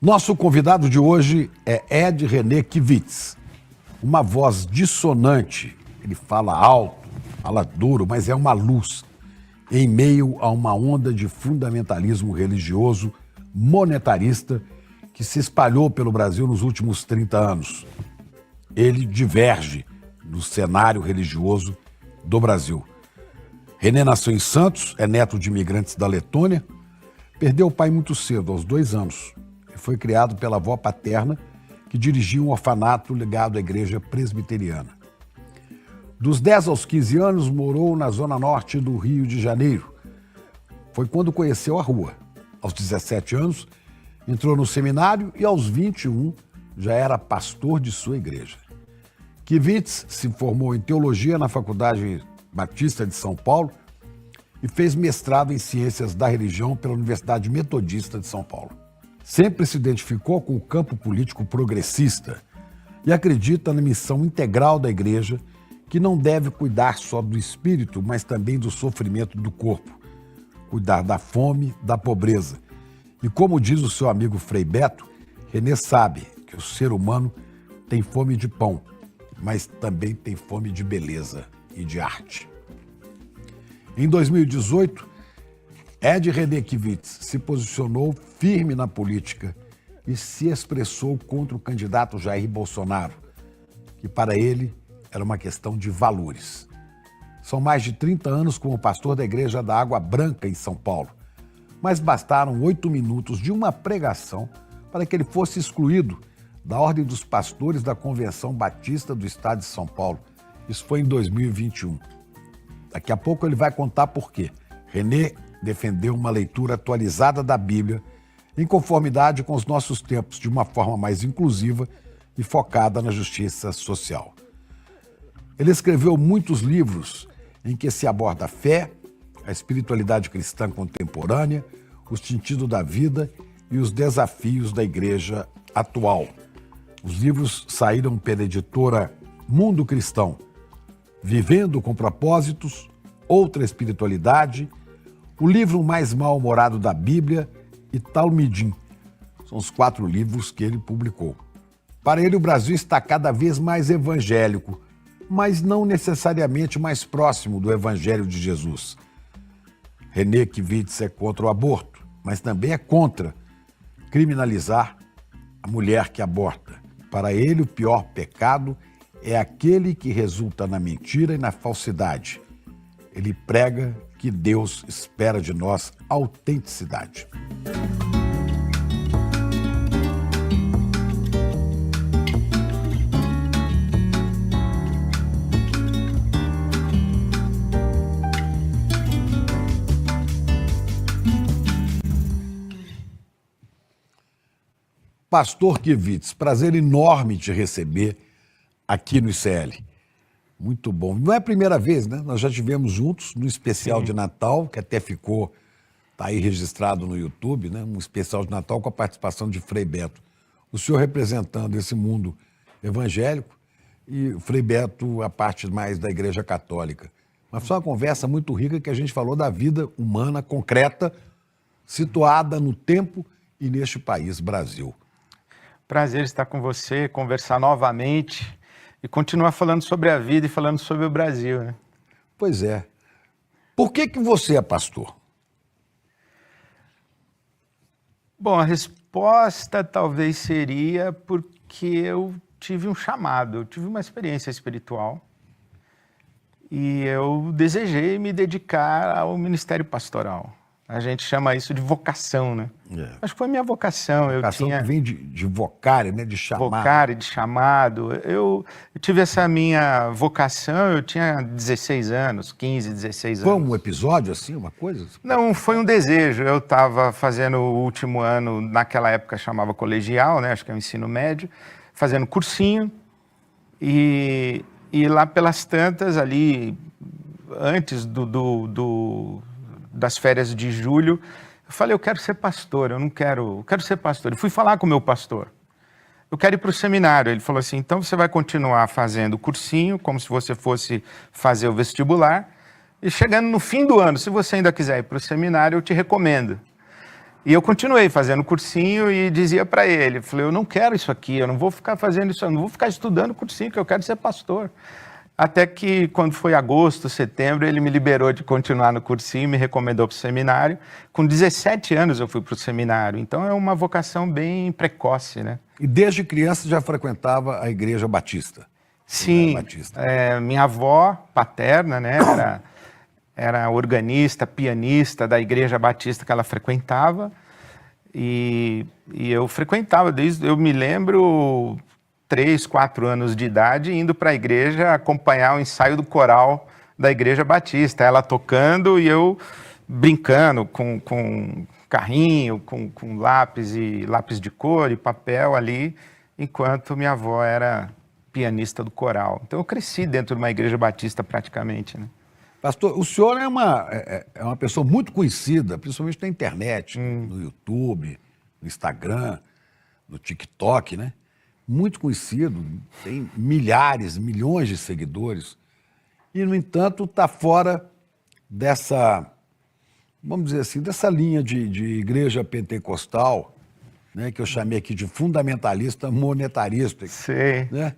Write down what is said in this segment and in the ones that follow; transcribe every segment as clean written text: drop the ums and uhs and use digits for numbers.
Nosso convidado de hoje é Ed René Kivitz, uma voz dissonante. Ele fala alto, fala duro, mas é uma luz em meio a uma onda de fundamentalismo religioso monetarista que se espalhou pelo Brasil nos últimos 30 anos. Ele diverge no cenário religioso do Brasil. René nasceu em Santos, é neto de imigrantes da Letônia, perdeu o pai muito cedo, aos 2 anos. Foi criado pela avó paterna, que dirigia um orfanato ligado à igreja presbiteriana. Dos 10 aos 15 anos, morou na zona norte do Rio de Janeiro. Foi quando conheceu a rua. Aos 17 anos, entrou no seminário e aos 21 já era pastor de sua igreja. Kivitz se formou em teologia na Faculdade Batista de São Paulo e fez mestrado em ciências da religião pela Universidade Metodista de São Paulo. Sempre se identificou com o campo político progressista e acredita na missão integral da igreja, que não deve cuidar só do espírito, mas também do sofrimento do corpo, cuidar da fome, da pobreza. E como diz o seu amigo Frei Beto, René sabe que o ser humano tem fome de pão, mas também tem fome de beleza e de arte. Em 2018, Ed René Kivitz se posicionou firme na política e se expressou contra o candidato Jair Bolsonaro, que para ele era uma questão de valores. São mais de 30 anos como pastor da Igreja da Água Branca em São Paulo, mas bastaram 8 minutos de uma pregação para que ele fosse excluído da Ordem dos Pastores da Convenção Batista do Estado de São Paulo. Isso foi em 2021. Daqui a pouco ele vai contar por quê. René defendeu uma leitura atualizada da Bíblia em conformidade com os nossos tempos, de uma forma mais inclusiva e focada na justiça social. Ele escreveu muitos livros em que se aborda a fé, a espiritualidade cristã contemporânea, o sentido da vida e os desafios da igreja atual. Os livros saíram pela editora Mundo Cristão, Vivendo com Propósitos, Outra Espiritualidade, O Livro Mais Mal-Humorado da Bíblia e Talmidim. São os 4 livros que ele publicou. Para ele, o Brasil está cada vez mais evangélico, mas não necessariamente mais próximo do Evangelho de Jesus. René Kivitz é contra o aborto, mas também é contra criminalizar a mulher que aborta. Para ele, o pior pecado é aquele que resulta na mentira e na falsidade. Ele prega que Deus espera de nós autenticidade. Pastor Kivitz, prazer enorme te receber aqui no ICL. Muito bom. Não é a primeira vez, né? Nós já tivemos juntos no especial de Natal, que até ficou, tá aí registrado no YouTube, né? Um especial de Natal com a participação de Frei Beto. O senhor representando esse mundo evangélico e o Frei Beto a parte mais da Igreja Católica. Mas foi uma conversa muito rica que a gente falou da vida humana concreta, situada no tempo e neste país, Brasil. Prazer estar com você, conversar novamente e continuar falando sobre a vida e falando sobre o Brasil, né? Pois é. Por que você é pastor? Bom, a resposta talvez seria porque eu tive um chamado, eu tive uma experiência espiritual e eu desejei me dedicar ao ministério pastoral. A gente chama isso de vocação, né? É. Acho que foi a minha vocação. Vocação que vem de vocare, né? De chamado. Vocare, de chamado. Eu tive essa minha vocação, eu tinha 16 anos, 15, 16 anos. Foi um episódio assim, uma coisa? Não, foi um desejo. Eu estava fazendo o último ano, naquela época chamava colegial, né? Acho que é o ensino médio, fazendo cursinho. E lá pelas tantas, ali, antes das férias de julho, eu falei, eu quero ser pastor, eu quero ser pastor. Eu fui falar com o meu pastor, eu quero ir para o seminário. Ele falou assim, então você vai continuar fazendo cursinho, como se você fosse fazer o vestibular, e chegando no fim do ano, se você ainda quiser ir para o seminário, eu te recomendo. E eu continuei fazendo cursinho e dizia para ele, falei, eu não quero isso aqui, eu não vou ficar fazendo isso, eu não vou ficar estudando cursinho, que eu quero ser pastor. Até que, quando foi agosto, setembro, ele me liberou de continuar no cursinho, me recomendou para o seminário. Com 17 anos eu fui para o seminário, então é uma vocação bem precoce, né? E desde criança já frequentava a Igreja Batista? Sim, Batista. Minha avó paterna, né, era organista, pianista da Igreja Batista que ela frequentava. E eu frequentava, eu me lembro, 3, 4 anos de idade, indo para a igreja acompanhar o ensaio do coral da Igreja Batista. Ela tocando e eu brincando com carrinho, com lápis de cor e papel ali, enquanto minha avó era pianista do coral. Então eu cresci dentro de uma Igreja Batista praticamente, né? Pastor, o senhor é uma pessoa muito conhecida, principalmente na internet, no YouTube, no Instagram, no TikTok, né? Muito conhecido, tem milhares, milhões de seguidores. E, no entanto, está fora dessa, vamos dizer assim, dessa linha de igreja pentecostal, né, que eu chamei aqui de fundamentalista monetarista. Sei. Né?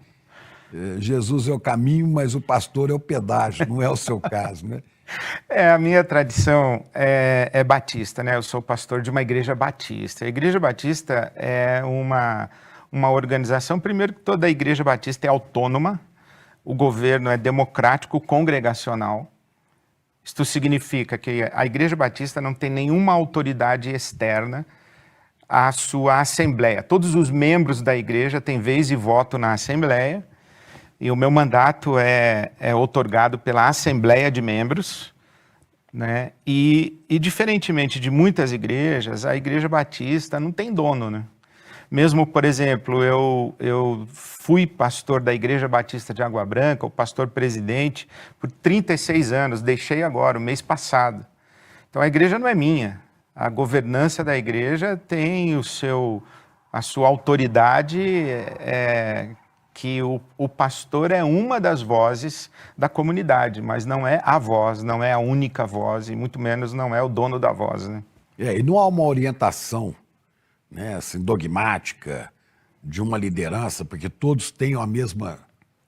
Jesus é o caminho, mas o pastor é o pedágio, não é o seu caso, né? A minha tradição é batista, né? Eu sou pastor de uma igreja batista. A igreja batista é uma organização, primeiro que toda a igreja batista é autônoma, o governo é democrático, congregacional. Isto significa que a igreja batista não tem nenhuma autoridade externa à sua assembleia. Todos os membros da igreja têm vez e voto na assembleia, e o meu mandato é outorgado pela Assembleia de Membros, né? E diferentemente de muitas igrejas, a Igreja Batista não tem dono, né? Mesmo, por exemplo, eu fui pastor da Igreja Batista de Água Branca, o pastor presidente, por 36 anos, deixei agora, o mês passado. Então a igreja não é minha. A governança da igreja tem a sua autoridade, que o pastor é uma das vozes da comunidade, mas não é a voz, não é a única voz, e muito menos não é o dono da voz, né? E não há uma orientação, né, assim, dogmática de uma liderança, porque todos têm a mesma,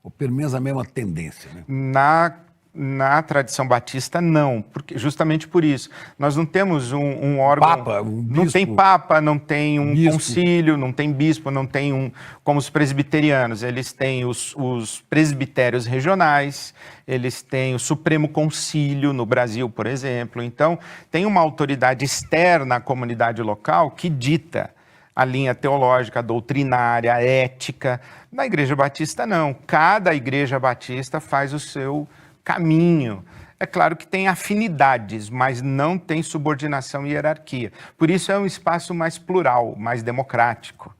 ou pelo menos a mesma tendência, né? Na tradição batista, não, porque justamente por isso. Nós não temos um órgão... Papa, um bispo, não tem papa, não tem um bispo. concílio, não tem bispo, não tem como os presbiterianos. Eles têm os presbitérios regionais, eles têm o Supremo Concílio no Brasil, por exemplo. Então, tem uma autoridade externa à comunidade local que dita a linha teológica, doutrinária, ética. Na Igreja Batista, não. Cada Igreja Batista faz o seu caminho. É claro que tem afinidades, mas não tem subordinação e hierarquia. Por isso é um espaço mais plural, mais democrático,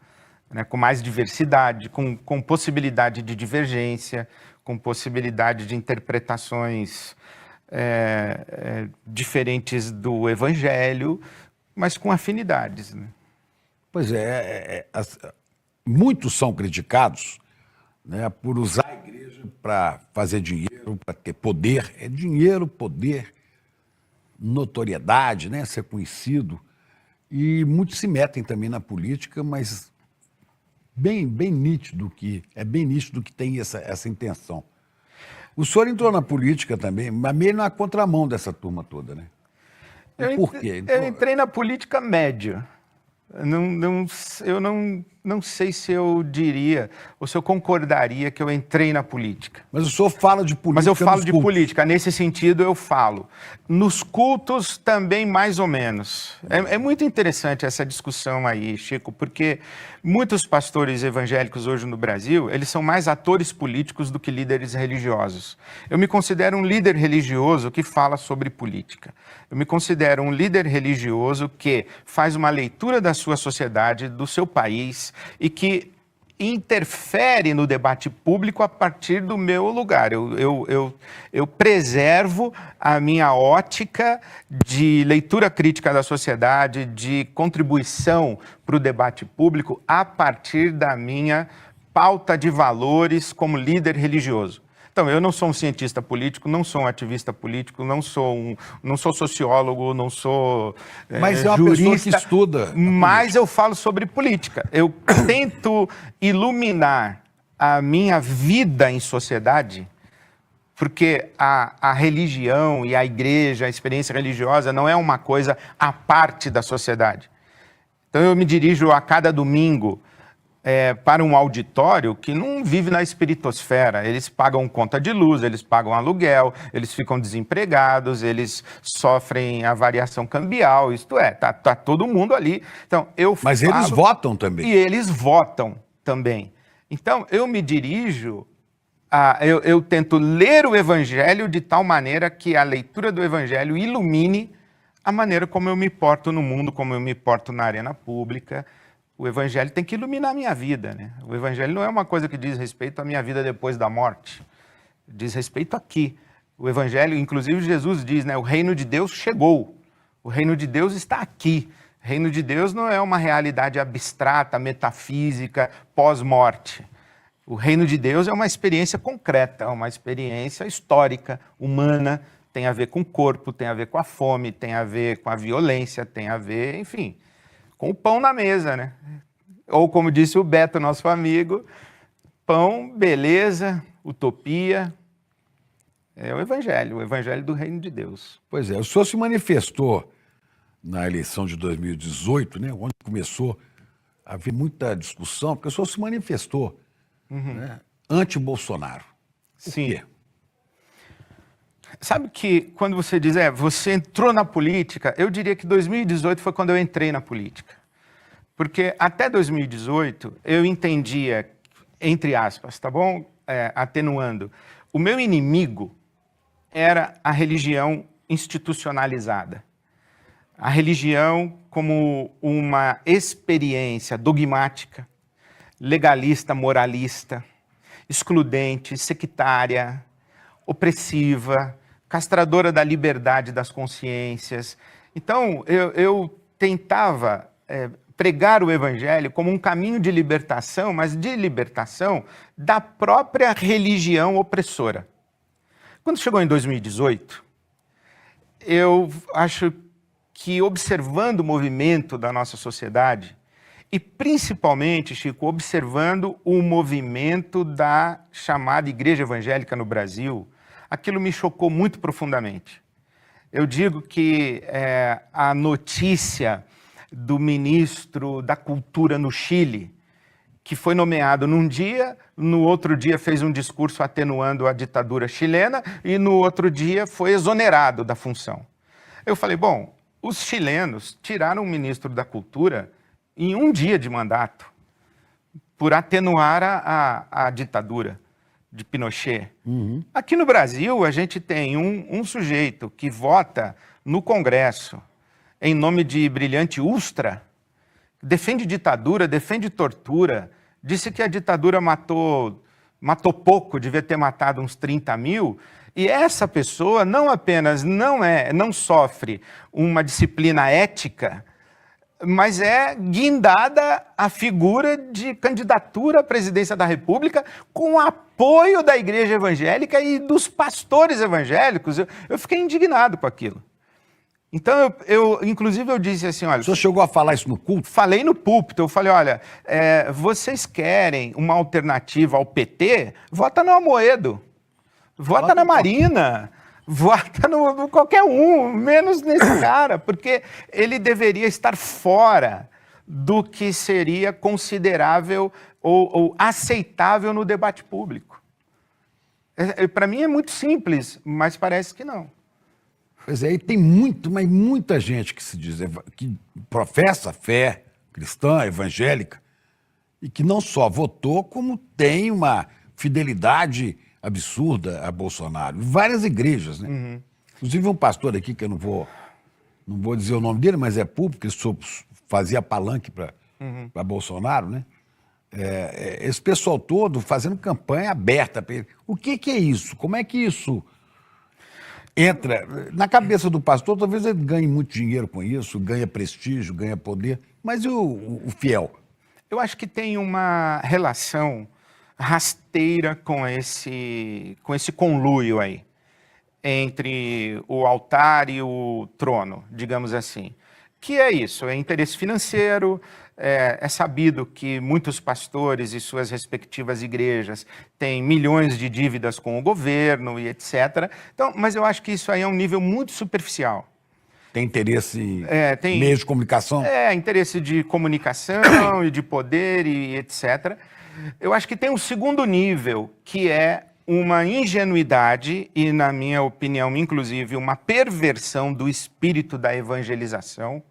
né? Com mais diversidade, com possibilidade de divergência, com possibilidade de interpretações diferentes do Evangelho, mas com afinidades, né? Pois muitos são criticados, né, por usar a igreja para fazer dinheiro, para ter poder. É dinheiro, poder, notoriedade, né, ser conhecido. E muitos se metem também na política, mas bem nítido que tem essa intenção. O senhor entrou na política também, mas meio na contramão dessa turma toda, né? Por quê? Eu entrei na política média. Eu não sei se eu diria, ou se eu concordaria que eu entrei na política. Mas o senhor fala de política. Mas eu falo nos de cultos. política, nesse sentido eu falo. Nos cultos também mais ou menos. É muito interessante essa discussão aí, Chico, porque muitos pastores evangélicos hoje no Brasil, eles são mais atores políticos do que líderes religiosos. Eu me considero um líder religioso que fala sobre política. Eu me considero um líder religioso que faz uma leitura da sua sociedade, do seu país, e que interfere no debate público a partir do meu lugar. Eu preservo a minha ótica de leitura crítica da sociedade, de contribuição para o debate público a partir da minha pauta de valores como líder religioso. Então, eu não sou um cientista político, não sou um ativista político, não sou sociólogo, não sou Mas é uma jurista, pessoa que estuda a mas eu falo sobre política. Eu tento iluminar a minha vida em sociedade, porque a religião e a igreja, a experiência religiosa não é uma coisa à parte da sociedade. Então eu me dirijo a cada domingo para um auditório que não vive na espiritosfera. Eles pagam conta de luz, eles pagam aluguel, eles ficam desempregados, eles sofrem a variação cambial, isto é, tá todo mundo ali. Então, Mas eles votam também. E eles votam também. Então, eu me dirijo, eu tento ler o Evangelho de tal maneira que a leitura do Evangelho ilumine a maneira como eu me porto no mundo, como eu me porto na arena pública. O Evangelho tem que iluminar a minha vida, né? O Evangelho não é uma coisa que diz respeito à minha vida depois da morte. Diz respeito aqui. O Evangelho, inclusive Jesus diz, né? O reino de Deus chegou. O reino de Deus está aqui. O reino de Deus não é uma realidade abstrata, metafísica, pós-morte. O reino de Deus é uma experiência concreta, uma experiência histórica, humana, tem a ver com o corpo, tem a ver com a fome, tem a ver com a violência, tem a ver, enfim, com o pão na mesa, né? Ou como disse o Beto, nosso amigo, pão, beleza, utopia, é o evangelho do reino de Deus. Pois é, o senhor se manifestou na eleição de 2018, né, onde começou a haver muita discussão, porque o senhor se manifestou né, anti-Bolsonaro. Sim. Por quê? Sabe que quando você diz, você entrou na política, eu diria que 2018 foi quando eu entrei na política. Porque até 2018 eu entendia, entre aspas, tá bom? Atenuando, o meu inimigo era a religião institucionalizada. A religião como uma experiência dogmática, legalista, moralista, excludente, sectária, opressiva, castradora da liberdade das consciências. Então, eu tentava pregar o Evangelho como um caminho de libertação, mas de libertação da própria religião opressora. Quando chegou em 2018, eu acho que observando o movimento da nossa sociedade, e principalmente, Chico, observando o movimento da chamada Igreja Evangélica no Brasil, aquilo me chocou muito profundamente. Eu digo que a notícia do ministro da Cultura no Chile, que foi nomeado num dia, no outro dia fez um discurso atenuando a ditadura chilena e no outro dia foi exonerado da função. Eu falei, bom, os chilenos tiraram o ministro da Cultura em um dia de mandato, por atenuar a ditadura de Pinochet. Uhum. Aqui no Brasil, a gente tem um sujeito que vota no Congresso em nome de brilhante Ustra, defende ditadura, defende tortura, disse que a ditadura matou pouco, devia ter matado uns 30 mil, e essa pessoa não apenas não sofre uma disciplina ética, mas é guindada a figura de candidatura à presidência da República com apoio da igreja evangélica e dos pastores evangélicos. Eu fiquei indignado com aquilo. Então, inclusive, eu disse assim, olha... O senhor chegou a falar isso no culto? Falei no púlpito, eu falei, olha, vocês querem uma alternativa ao PT? Vota no Amoedo, vota na Marina... Vota no qualquer um, menos nesse cara, porque ele deveria estar fora do que seria considerável ou aceitável no debate público. Para mim é muito simples, mas parece que não. Pois é, e tem muita gente que se diz, que professa fé cristã, evangélica, e que não só votou, como tem uma fidelidade absurda a Bolsonaro. Várias igrejas, né? Uhum. Inclusive um pastor aqui, que eu não vou dizer o nome dele, mas é público, ele fazia palanque para Bolsonaro, né? Esse pessoal todo fazendo campanha aberta para ele. O que é isso? Como é que isso entra na cabeça do pastor? Talvez ele ganhe muito dinheiro com isso, ganha prestígio, ganha poder, mas e o fiel? Eu acho que tem uma relação rasteira com esse conluio aí, entre o altar e o trono, digamos assim. Que é isso, é interesse financeiro, é sabido que muitos pastores e suas respectivas igrejas têm milhões de dívidas com o governo e etc. Então, mas eu acho que isso aí é um nível muito superficial. Tem interesse tem meios de comunicação? Interesse de comunicação e de poder e etc. Eu acho que tem um segundo nível, que é uma ingenuidade e, na minha opinião, inclusive, uma perversão do espírito da evangelização,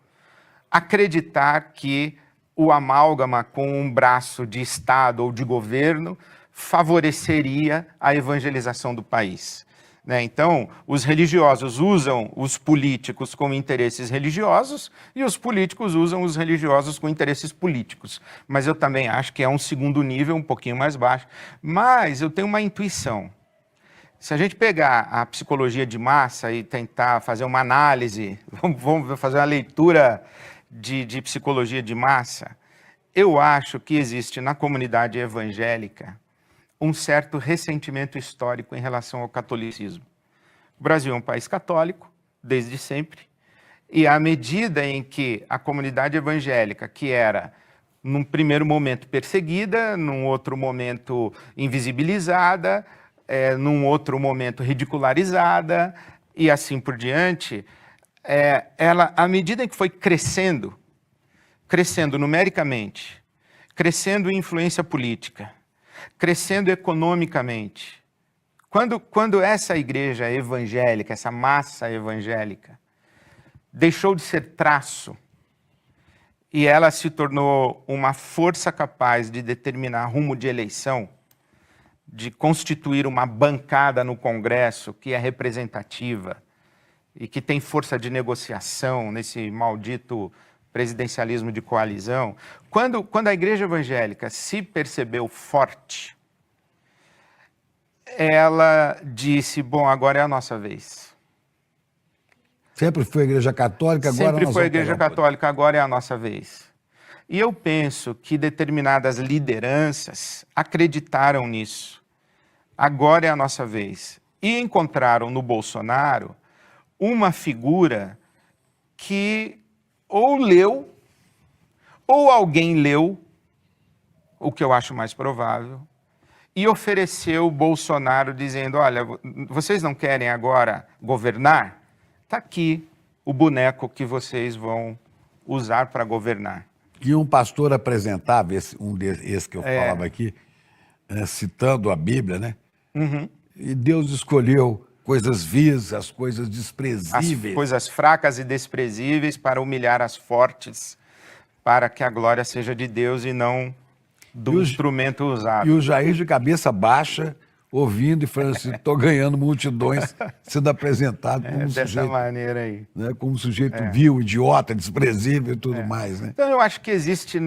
acreditar que o amálgama com um braço de Estado ou de governo favoreceria a evangelização do país. Então, os religiosos usam os políticos com interesses religiosos e os políticos usam os religiosos com interesses políticos. Mas eu também acho que é um segundo nível, um pouquinho mais baixo. Mas eu tenho uma intuição. Se a gente pegar a psicologia de massa e tentar fazer uma análise, vamos fazer uma leitura de psicologia de massa, eu acho que existe na comunidade evangélica um certo ressentimento histórico em relação ao catolicismo. O Brasil é um país católico, desde sempre, e à medida em que a comunidade evangélica, que era, num primeiro momento, perseguida, num outro momento invisibilizada, num outro momento ridicularizada, e assim por diante, ela, à medida em que foi crescendo numericamente, crescendo em influência política, crescendo economicamente. Quando essa igreja evangélica, essa massa evangélica, deixou de ser traço e ela se tornou uma força capaz de determinar rumo de eleição, de constituir uma bancada no Congresso que é representativa e que tem força de negociação nesse maldito presidencialismo de coalizão, quando a igreja evangélica se percebeu forte, ela disse, bom, agora é a nossa vez. Sempre foi a igreja católica, agora Sempre foi a igreja católica, agora é a nossa vez. E eu penso que determinadas lideranças acreditaram nisso. Agora é a nossa vez. E encontraram no Bolsonaro uma figura que ou leu, ou alguém leu, o que eu acho mais provável, e ofereceu Bolsonaro dizendo, olha, vocês não querem agora governar? Está aqui o boneco que vocês vão usar para governar. E um pastor apresentava, esse que eu falava aqui, citando a Bíblia, né? Uhum. E Deus escolheu coisas vis, as coisas desprezíveis. As coisas fracas e desprezíveis para humilhar as fortes, para que a glória seja de Deus e não do instrumento usado. E o Jair de cabeça baixa, ouvindo e falando assim, estou ganhando multidões, sendo apresentado como um dessa sujeito... maneira aí. Né, como um sujeito vil, idiota, desprezível e tudo mais. Né? Então eu acho que existe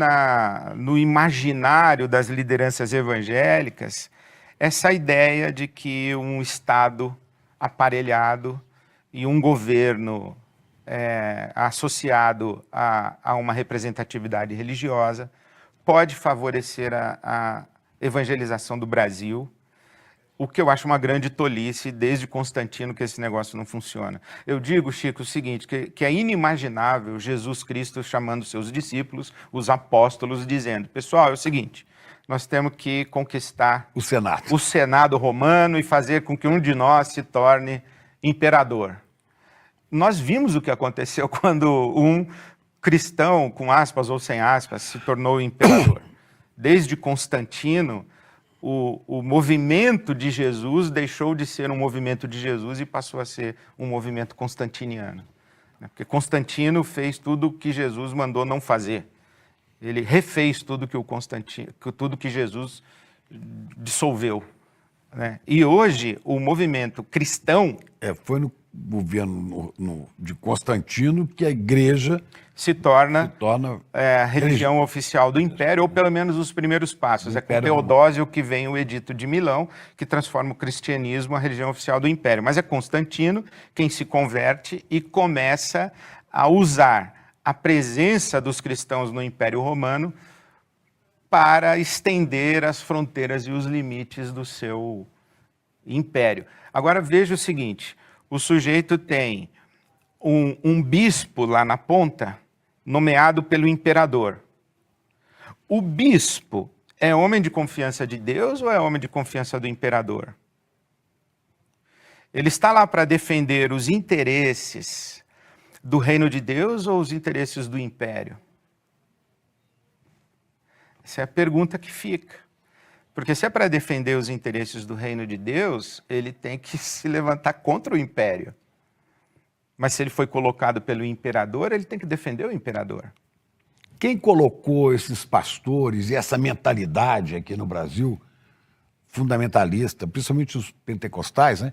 no imaginário das lideranças evangélicas essa ideia de que um Estado aparelhado e um governo associado a uma representatividade religiosa pode favorecer a evangelização do Brasil, o que eu acho uma grande tolice desde Constantino que esse negócio não funciona. Eu digo, Chico, o seguinte, que é inimaginável Jesus Cristo chamando seus discípulos, os apóstolos, dizendo, pessoal, é o seguinte, nós temos que conquistar o Senado romano e fazer com que um de nós se torne imperador. Nós vimos o que aconteceu quando um cristão, com aspas ou sem aspas, se tornou imperador. Desde Constantino, o movimento de Jesus deixou de ser um movimento de Jesus e passou a ser um movimento constantiniano. Porque Constantino fez tudo o que Jesus mandou não fazer. Ele refez tudo que Jesus dissolveu. Né? E hoje, o movimento cristão... Foi no governo de Constantino que a igreja se torna a religião oficial do Império, ou pelo menos os primeiros passos. É com Teodósio que vem o Edito de Milão, que transforma o cristianismo a religião oficial do Império. Mas é Constantino quem se converte e começa a usar a presença dos cristãos no Império Romano para estender as fronteiras e os limites do seu império. Agora veja o seguinte, o sujeito tem um bispo lá na ponta, nomeado pelo imperador. O bispo é homem de confiança de Deus ou é homem de confiança do imperador? Ele está lá para defender os interesses do reino de Deus ou os interesses do império? Essa é a pergunta que fica. Porque se é para defender os interesses do reino de Deus, ele tem que se levantar contra o império. Mas se ele foi colocado pelo imperador, ele tem que defender o imperador. Quem colocou esses pastores e essa mentalidade aqui no Brasil, fundamentalista, principalmente os pentecostais, né?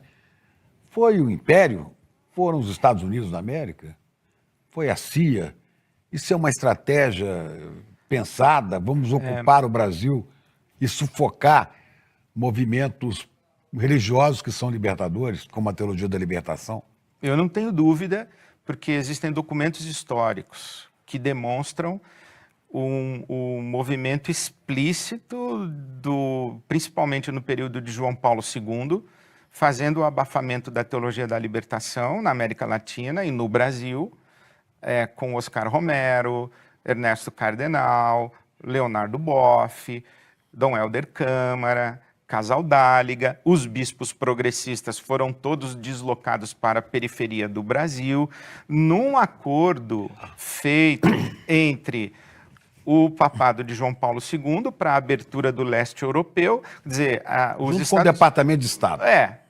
Foi o Império? Foram os Estados Unidos da América? Foi a CIA? Isso é uma estratégia pensada? Vamos ocupar o Brasil e sufocar movimentos religiosos que são libertadores, como a teologia da libertação? Eu não tenho dúvida, porque existem documentos históricos que demonstram um movimento explícito, principalmente no período de João Paulo II, fazendo o abafamento da teologia da libertação na América Latina e no Brasil, com Oscar Romero, Ernesto Cardenal, Leonardo Boff, Dom Helder Câmara, Casaldáliga. Os bispos progressistas foram todos deslocados para a periferia do Brasil, num acordo feito entre o papado de João Paulo II para a abertura do leste europeu, quer dizer, junto com o Departamento de Estado.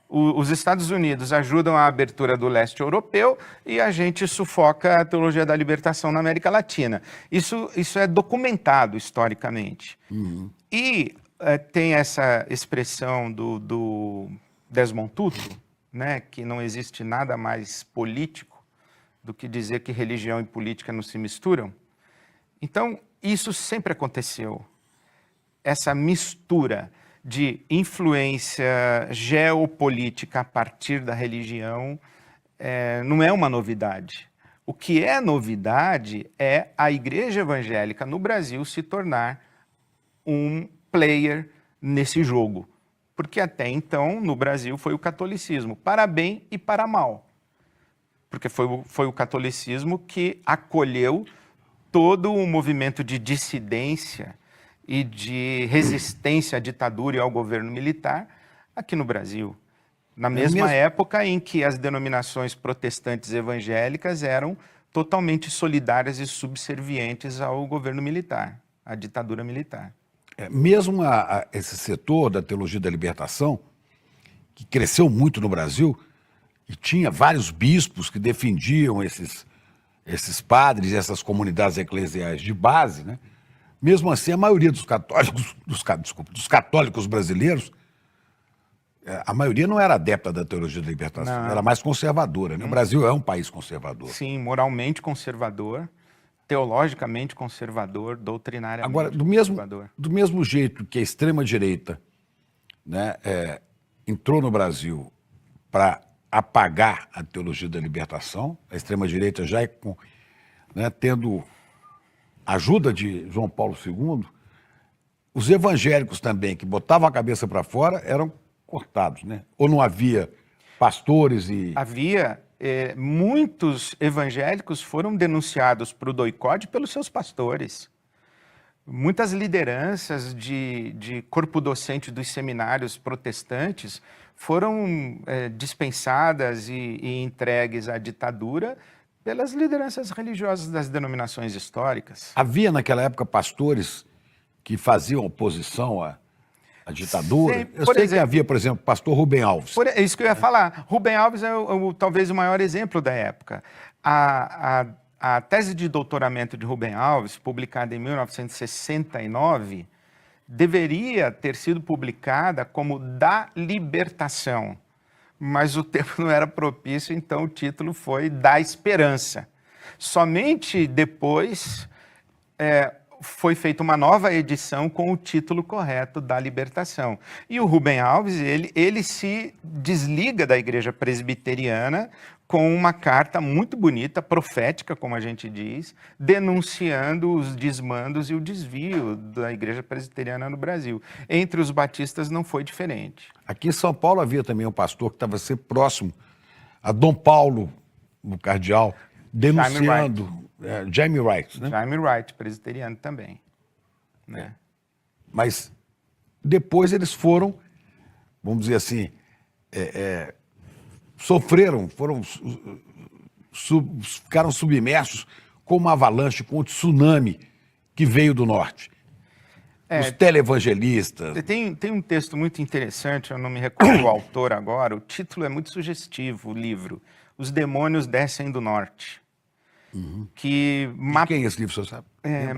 Os Estados Unidos ajudam a abertura do leste europeu e a gente sufoca a teologia da libertação na América Latina. Isso é documentado historicamente. E tem essa expressão do Desmond Tutu, né, que não existe nada mais político do que dizer que religião e política não se misturam. Então, isso sempre aconteceu. Essa mistura de influência geopolítica a partir da religião não é uma novidade. O que é novidade é a Igreja Evangélica no Brasil se tornar um player nesse jogo. Porque até então, no Brasil, foi o catolicismo, para bem e para mal. Porque foi o catolicismo que acolheu todo o movimento de dissidência e de resistência à ditadura e ao governo militar aqui no Brasil. Na mesma época em que as denominações protestantes evangélicas eram totalmente solidárias e subservientes ao governo militar, à ditadura militar. Mesmo esse setor da teologia da libertação, que cresceu muito no Brasil, e tinha vários bispos que defendiam esses padres e essas comunidades eclesiais de base, né? Mesmo assim, a maioria dos católicos brasileiros, a maioria não era adepta da teologia da libertação, era mais conservadora, né? O Brasil é um país conservador. Sim, moralmente conservador, teologicamente conservador, doutrinariamente conservador. Do mesmo jeito que a extrema-direita, né, entrou no Brasil para apagar a teologia da libertação, a extrema-direita já tendo ajuda de João Paulo II, os evangélicos também, que botavam a cabeça para fora, eram cortados, né? Ou não havia pastores e... Havia. Muitos evangélicos foram denunciados para o doicode pelos seus pastores. Muitas lideranças de corpo docente dos seminários protestantes foram dispensadas e entregues à ditadura pelas lideranças religiosas das denominações históricas. Havia naquela época pastores que faziam oposição à ditadura? Sim, eu sei que havia, por exemplo, pastor Rubem Alves. É isso que eu ia falar. Rubem Alves é talvez o maior exemplo da época. A tese de doutoramento de Rubem Alves, publicada em 1969, deveria ter sido publicada como Da Libertação, mas o tempo não era propício, então o título foi Da Esperança. Somente depois foi feita uma nova edição com o título correto, Da Libertação. E o Rubem Alves, ele se desliga da igreja presbiteriana com uma carta muito bonita, profética, como a gente diz, denunciando os desmandos e o desvio da Igreja Presbiteriana no Brasil. Entre os batistas não foi diferente. Aqui em São Paulo havia também um pastor que estava sempre próximo a Dom Paulo, o cardeal, denunciando Jaime Wright, né? Jaime Wright, presbiteriano também. Né? Mas depois eles foram, vamos dizer assim, sofreram, ficaram submersos com uma avalanche, com um tsunami que veio do norte. Os televangelistas. Tem um texto muito interessante, eu não me recordo o autor agora, o título é muito sugestivo, o livro, Os Demônios Descem do Norte. Que De quem é esse livro, você sabe?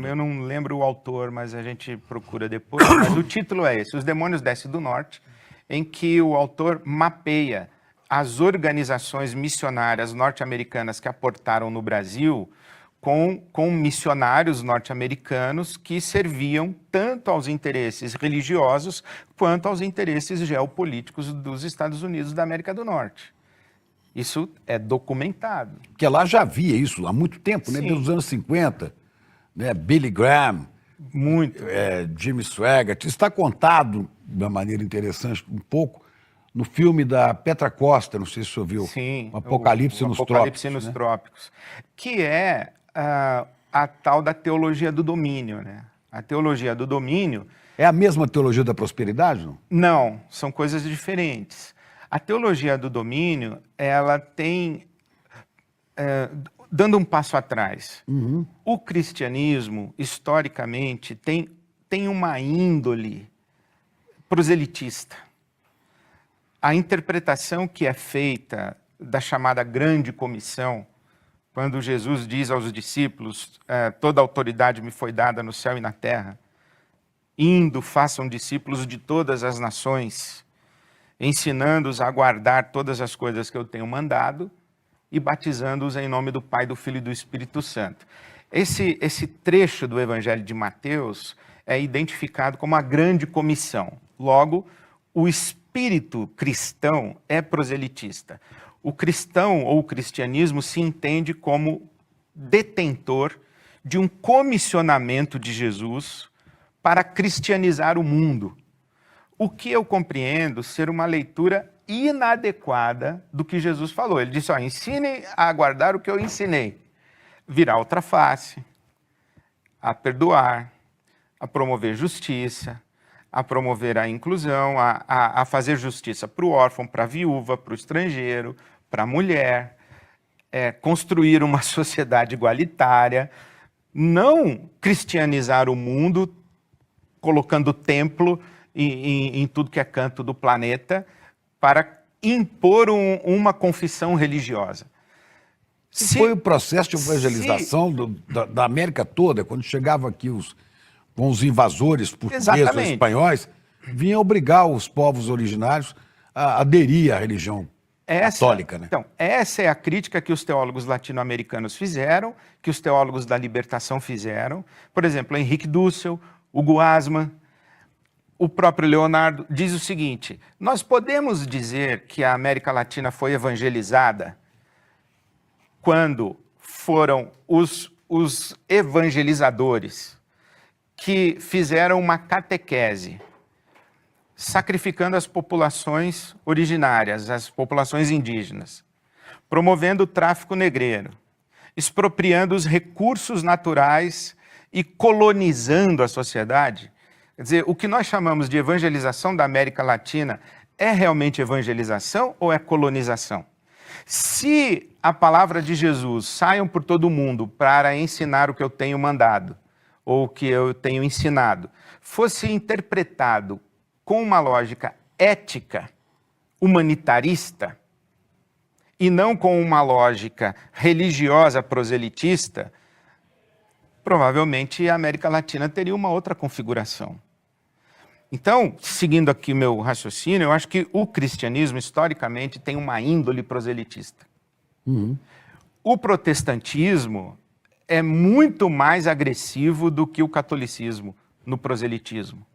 eu não lembro o autor, mas a gente procura depois. Mas o título é esse, Os Demônios Descem do Norte, em que o autor mapeia as organizações missionárias norte-americanas que aportaram no Brasil com missionários norte-americanos que serviam tanto aos interesses religiosos quanto aos interesses geopolíticos dos Estados Unidos da América do Norte. Isso é documentado. Porque lá já havia isso há muito tempo, né? Desde os anos 50, né? Billy Graham, Jimmy Swaggart. Isso está contado de uma maneira interessante, um pouco, no filme da Petra Costa, não sei se você ouviu. Sim, o Apocalipse nos Trópicos. Apocalipse nos Trópicos. Que é a tal da teologia do domínio, né? A teologia do domínio... É a mesma teologia da prosperidade, não? Não, são coisas diferentes. A teologia do domínio, ela tem... dando um passo atrás, o cristianismo, historicamente, tem uma índole proselitista. A interpretação que é feita da chamada grande comissão, quando Jesus diz aos discípulos, toda autoridade me foi dada no céu e na terra, indo, façam discípulos de todas as nações, ensinando-os a guardar todas as coisas que eu tenho mandado e batizando-os em nome do Pai, do Filho e do Espírito Santo. Esse trecho do Evangelho de Mateus é identificado como a grande comissão. Logo, o espírito cristão é proselitista. O cristão ou o cristianismo se entende como detentor de um comissionamento de Jesus para cristianizar o mundo. O que eu compreendo ser uma leitura inadequada do que Jesus falou. Ele disse, ensine a guardar o que eu ensinei. Virar outra face, a perdoar, a promover justiça, a promover a inclusão, a fazer justiça para o órfão, para a viúva, para o estrangeiro, para a mulher, construir uma sociedade igualitária, não cristianizar o mundo, colocando templo em tudo que é canto do planeta, para impor uma confissão religiosa. Foi o processo de evangelização da América toda, quando chegava aqui com os invasores portugueses ou espanhóis, vinha obrigar os povos originários a aderir à religião católica, né? Então, essa é a crítica que os teólogos latino-americanos fizeram, que os teólogos da libertação fizeram. Por exemplo, Henrique Dussel, Hugo Asman, o próprio Leonardo diz o seguinte, nós podemos dizer que a América Latina foi evangelizada quando foram os evangelizadores que fizeram uma catequese, sacrificando as populações originárias, as populações indígenas, promovendo o tráfico negreiro, expropriando os recursos naturais e colonizando a sociedade. Quer dizer, o que nós chamamos de evangelização da América Latina é realmente evangelização ou é colonização? Se a palavra de Jesus saiam por todo o mundo para ensinar o que eu tenho mandado, ou o que eu tenho ensinado, fosse interpretado com uma lógica ética, humanitarista, e não com uma lógica religiosa proselitista, provavelmente a América Latina teria uma outra configuração. Então, seguindo aqui o meu raciocínio, eu acho que o cristianismo, historicamente, tem uma índole proselitista. O protestantismo é muito mais agressivo do que o catolicismo no proselitismo.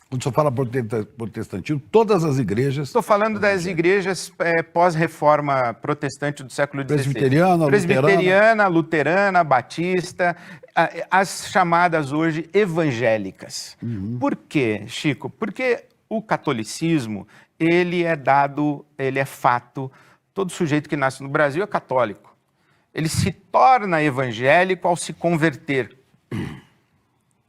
Quando você fala protestantismo, todas as igrejas... Estou falando das igrejas pós-reforma protestante do século XVI. Presbiteriana, luterana, batista, as chamadas hoje evangélicas. Por quê, Chico? Porque o catolicismo, ele é fato, todo sujeito que nasce no Brasil é católico. Ele se torna evangélico ao se converter.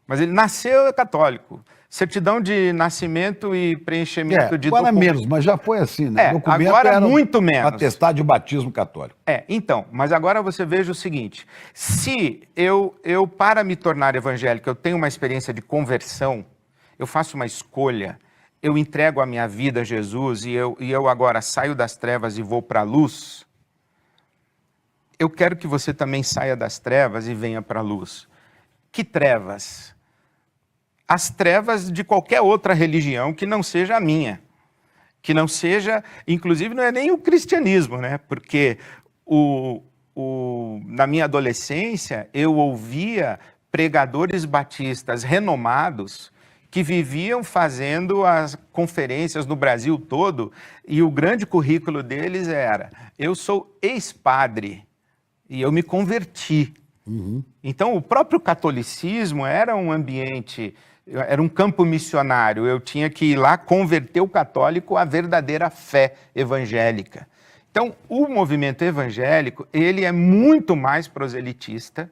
Mas ele nasceu católico. Certidão de nascimento e preenchimento de agora menos, mas já foi assim, né? Documento agora era muito menos. Atestado de batismo católico. Então, mas agora você veja o seguinte, se eu para me tornar evangélico, eu tenho uma experiência de conversão, eu faço uma escolha, eu entrego a minha vida a Jesus e eu agora saio das trevas e vou para a luz, eu quero que você também saia das trevas e venha para a luz. Que trevas? As trevas de qualquer outra religião que não seja a minha. Que não seja, inclusive não é nem o cristianismo, né? Porque na minha adolescência eu ouvia pregadores batistas renomados que viviam fazendo as conferências no Brasil todo e o grande currículo deles era: eu sou ex-padre e eu me converti. Então o próprio catolicismo era um ambiente... Era um campo missionário, eu tinha que ir lá converter o católico à verdadeira fé evangélica. Então, o movimento evangélico, ele é muito mais proselitista,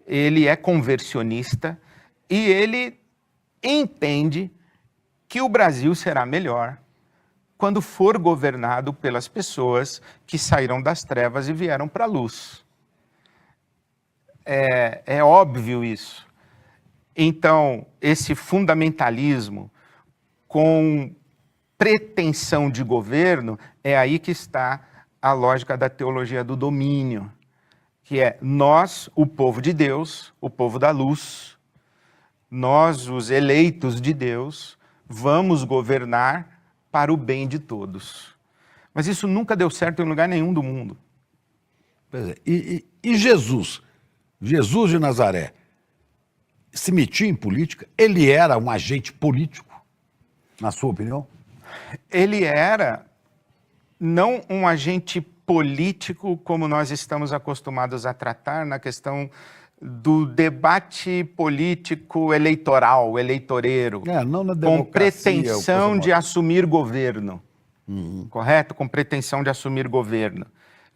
ele é conversionista e ele entende que o Brasil será melhor quando for governado pelas pessoas que saíram das trevas e vieram para a luz. É óbvio isso. Então, esse fundamentalismo com pretensão de governo, é aí que está a lógica da teologia do domínio, que é nós, o povo de Deus, o povo da luz, nós, os eleitos de Deus, vamos governar para o bem de todos. Mas isso nunca deu certo em lugar nenhum do mundo. Pois é. E Jesus? Jesus de Nazaré se metia em política? Ele era um agente político, na sua opinião? Ele era não um agente político como nós estamos acostumados a tratar na questão do debate político eleitoral, eleitoreiro, não na com pretensão de assumir governo, correto? Com pretensão de assumir governo.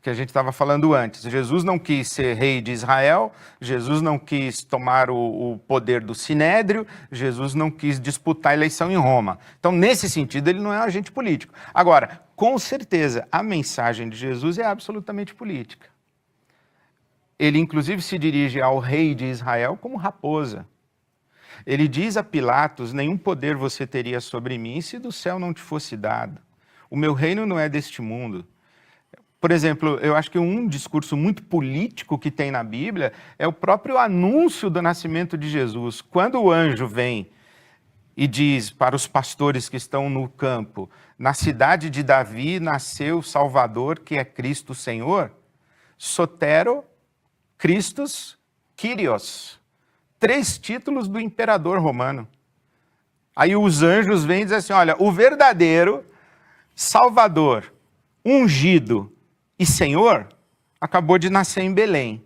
Que a gente estava falando antes. Jesus não quis ser rei de Israel, Jesus não quis tomar o poder do Sinédrio, Jesus não quis disputar a eleição em Roma. Então, nesse sentido, ele não é um agente político. Agora, com certeza, a mensagem de Jesus é absolutamente política. Ele, inclusive, se dirige ao rei de Israel como raposa. Ele diz a Pilatos: nenhum poder você teria sobre mim se do céu não te fosse dado. O meu reino não é deste mundo. Por exemplo, eu acho que um discurso muito político que tem na Bíblia é o próprio anúncio do nascimento de Jesus. Quando o anjo vem e diz para os pastores que estão no campo: na cidade de Davi nasceu o Salvador, que é Cristo Senhor, Sotero, Christus, Kyrios. 3 títulos do imperador romano. Aí os anjos vêm e dizem assim: olha, o verdadeiro Salvador, ungido e Senhor, acabou de nascer em Belém.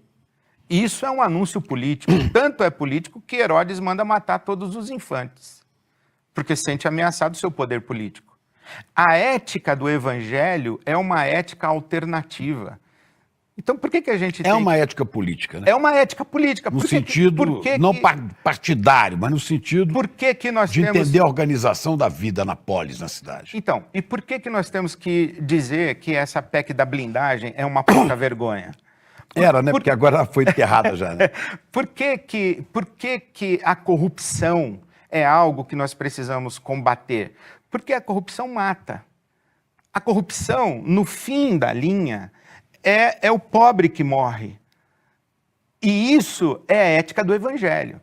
Isso é um anúncio político. Tanto é político que Herodes manda matar todos os infantes, porque sente ameaçado o seu poder político. A ética do evangelho é uma ética alternativa. Então, por que a gente tem... É uma ética política, né? É uma ética política. No sentido, não partidário, mas no sentido de entender a organização da vida na polis, na cidade. Então, e por que nós temos que dizer que essa PEC da blindagem é uma puta vergonha? Era, né? Porque agora foi enterrada já, né? Por que a corrupção é algo que nós precisamos combater? Porque a corrupção mata. A corrupção, no fim da linha, é o pobre que morre. E isso é a ética do evangelho.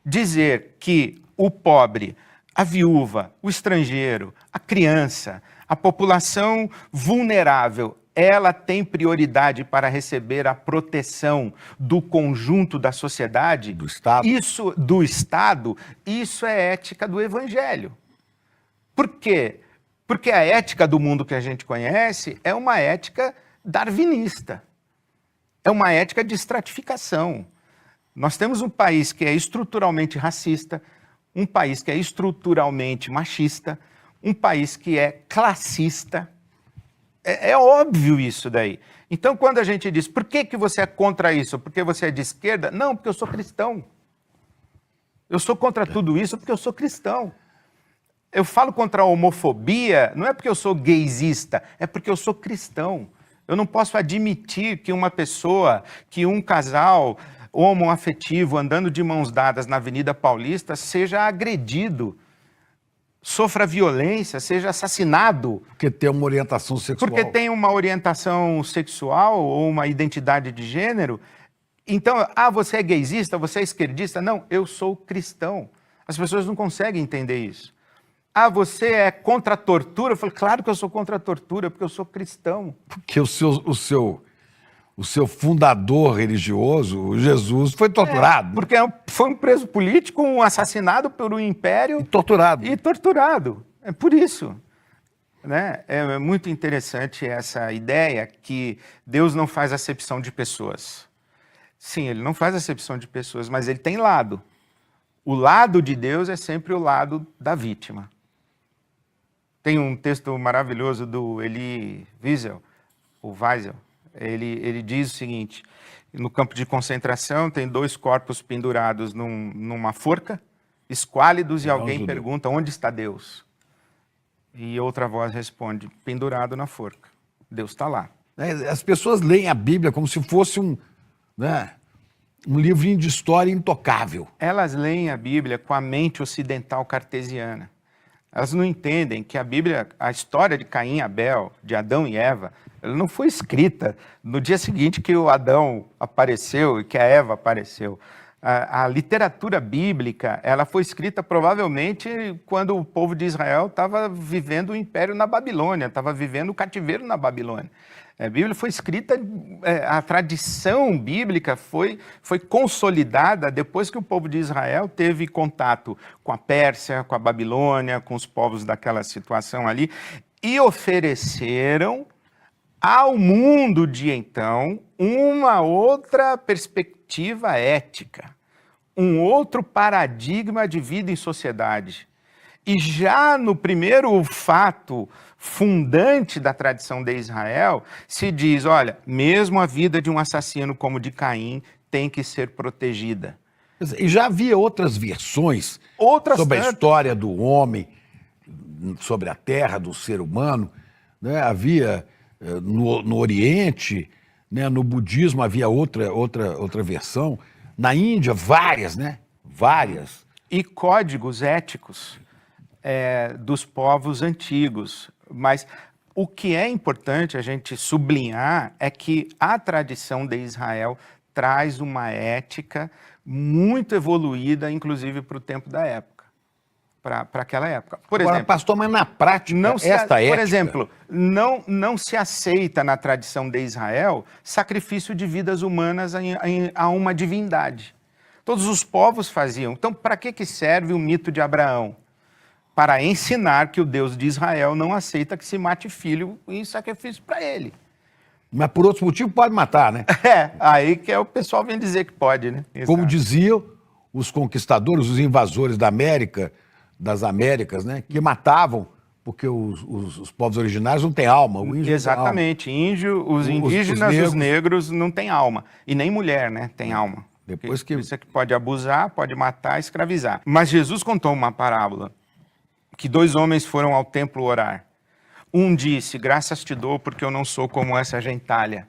Dizer que o pobre, a viúva, o estrangeiro, a criança, a população vulnerável, ela tem prioridade para receber a proteção do conjunto da sociedade, do Estado. Isso é ética do evangelho. Por quê? Porque a ética do mundo que a gente conhece é uma ética darwinista. É uma ética de estratificação. Nós temos um país que é estruturalmente racista, um país que é estruturalmente machista, um país que é classista. É óbvio isso daí. Então, quando a gente diz, por que você é contra isso? Porque você é de esquerda? Não, porque eu sou cristão. Eu sou contra tudo isso porque eu sou cristão. Eu falo contra a homofobia, não é porque eu sou gaysista, é porque eu sou cristão. Eu não posso admitir que uma pessoa, que um casal homoafetivo andando de mãos dadas na Avenida Paulista seja agredido, sofra violência, seja assassinado. Porque tem uma orientação sexual. Porque tem uma orientação sexual ou uma identidade de gênero. Então, você é gaysista, você é esquerdista? Não, eu sou cristão. As pessoas não conseguem entender isso. Você é contra a tortura? Eu falo, claro que eu sou contra a tortura, porque eu sou cristão. Porque o seu fundador religioso, o Jesus, foi torturado. Porque foi um preso político, um assassinado por um império. E torturado. E torturado. É por isso. Né? É muito interessante essa ideia que Deus não faz acepção de pessoas. Sim, ele não faz acepção de pessoas, mas ele tem lado. O lado de Deus é sempre o lado da vítima. Tem um texto maravilhoso do Elie Wiesel, ele diz o seguinte, no campo de concentração tem 2 corpos pendurados numa forca, esquálidos, e alguém pergunta, onde está Deus? E outra voz responde, pendurado na forca. Deus está lá. As pessoas leem a Bíblia como se fosse um livrinho de história intocável. Elas leem a Bíblia com a mente ocidental cartesiana. Elas não entendem que a Bíblia, a história de Caim e Abel, de Adão e Eva, ela não foi escrita no dia seguinte que o Adão apareceu e que a Eva apareceu. A literatura bíblica, ela foi escrita provavelmente quando o povo de Israel estava vivendo o império na Babilônia, estava vivendo o cativeiro na Babilônia. A Bíblia foi escrita, a tradição bíblica foi consolidada depois que o povo de Israel teve contato com a Pérsia, com a Babilônia, com os povos daquela situação ali, e ofereceram ao mundo de então uma outra perspectiva ética, um outro paradigma de vida em sociedade. E já no primeiro fato fundante da tradição de Israel, se diz, olha, mesmo a vida de um assassino como de Caim tem que ser protegida. E já havia outras versões sobre a história do homem, sobre a terra, do ser humano. Né? Havia no Oriente, né? No budismo havia outra versão. Na Índia, várias, né? Várias. E códigos éticos dos povos antigos. Mas o que é importante a gente sublinhar é que a tradição de Israel traz uma ética muito evoluída, inclusive para o tempo da época, para aquela época. Por exemplo, pastor, mas na prática, por exemplo, não se aceita na tradição de Israel sacrifício de vidas humanas a uma divindade. Todos os povos faziam. Então, para que serve o mito de Abraão? Para ensinar que o Deus de Israel não aceita que se mate filho em sacrifício para ele. Mas por outros motivos pode matar, né? Aí que o pessoal vem dizer que pode, né? Como diziam os conquistadores, os invasores das Américas, né? Que matavam, porque os povos originários não têm alma. O índio exatamente. Os indígenas, os negros não têm alma. E nem mulher, né? Tem alma. Isso é que pode abusar, pode matar, escravizar. Mas Jesus contou uma parábola. Que 2 homens foram ao templo orar. Um disse, graças te dou porque eu não sou como essa gentalha.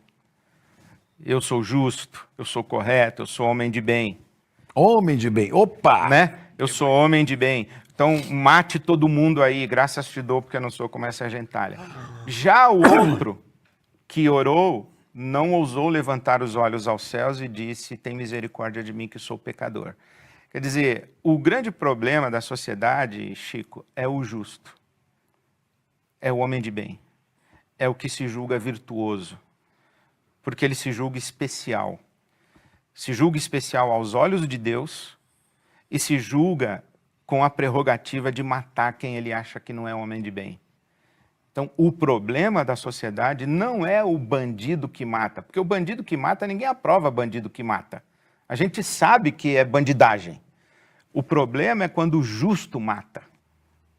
Eu sou justo, eu sou correto, eu sou homem de bem. Homem de bem, opa! Né? Eu sou homem de bem. Então mate todo mundo aí, graças te dou porque eu não sou como essa gentalha. Já o outro que orou, não ousou levantar os olhos aos céus e disse, tem misericórdia de mim que sou pecador. Quer dizer, o grande problema da sociedade, Chico, é o justo. É o homem de bem. É o que se julga virtuoso. Porque ele se julga especial. Se julga especial aos olhos de Deus e se julga com a prerrogativa de matar quem ele acha que não é homem de bem. Então, o problema da sociedade não é o bandido que mata, porque o bandido que mata, ninguém aprova bandido que mata. A gente sabe que é bandidagem. O problema é quando o justo mata,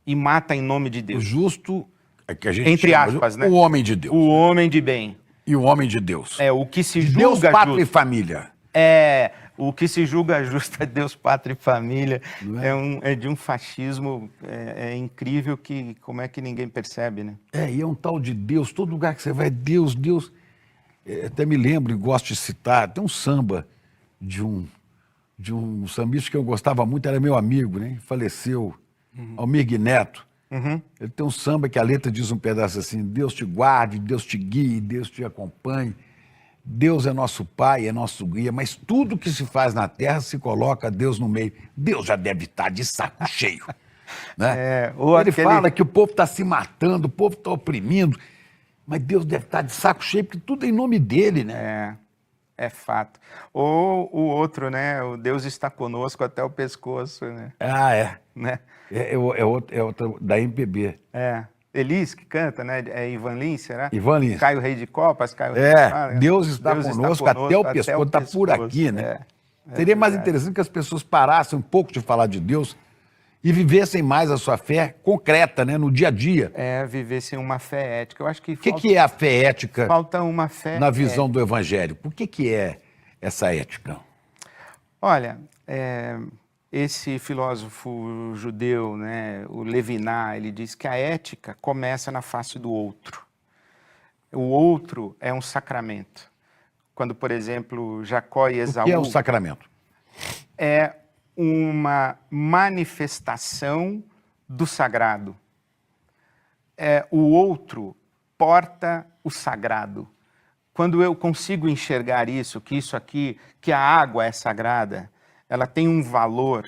e mata em nome de O Deus. justo é que a gente Entre chama aspas, de né? o homem de Deus. O homem de bem. E o homem de Deus. É o que se De julga Deus, pátria e justo. família. É, o que se julga justo é Deus, pátria e família. Não é? É de um fascismo incrível que como é que ninguém percebe, né? E é um tal de Deus. Todo lugar que você vai, Deus, Deus. Até me lembro e gosto de citar, tem um samba de um sambista que eu gostava muito, era meu amigo, né? Faleceu, Almir Neto. Ele tem um samba que a letra diz um pedaço assim: Deus te guarde, Deus te guie, Deus te acompanhe. Deus é nosso pai, é nosso guia, mas tudo que se faz na terra se coloca Deus no meio. Deus já deve estar de saco cheio. Né? Ele fala que o povo está se matando, o povo está oprimindo, mas Deus deve estar de saco cheio, porque tudo é em nome dele, né? É fato. Ou o outro, né? O Deus está conosco até o pescoço, né? Né? É outra da MPB. Elis que canta, né? É Ivan Lins, será? Ivan Lins. Caio Rei de Copas, Caio Rei de Copas. Deus está conosco até o pescoço, está por aqui, né? Seria mais interessante que as pessoas parassem um pouco de falar de Deus e vivessem mais a sua fé concreta, né? No dia a dia. Vivessem uma fé ética. Eu acho que o que é a fé ética? Falta uma fé na visão do Evangelho. Por que é essa ética? Olha, esse filósofo judeu, né, o Levinas, ele diz que a ética começa na face do outro. O outro é um sacramento. Quando, por exemplo, Jacó e Esaú... O que é um sacramento? É uma manifestação do sagrado. O outro porta o sagrado. Quando eu consigo enxergar isso, que a água é sagrada, ela tem um valor,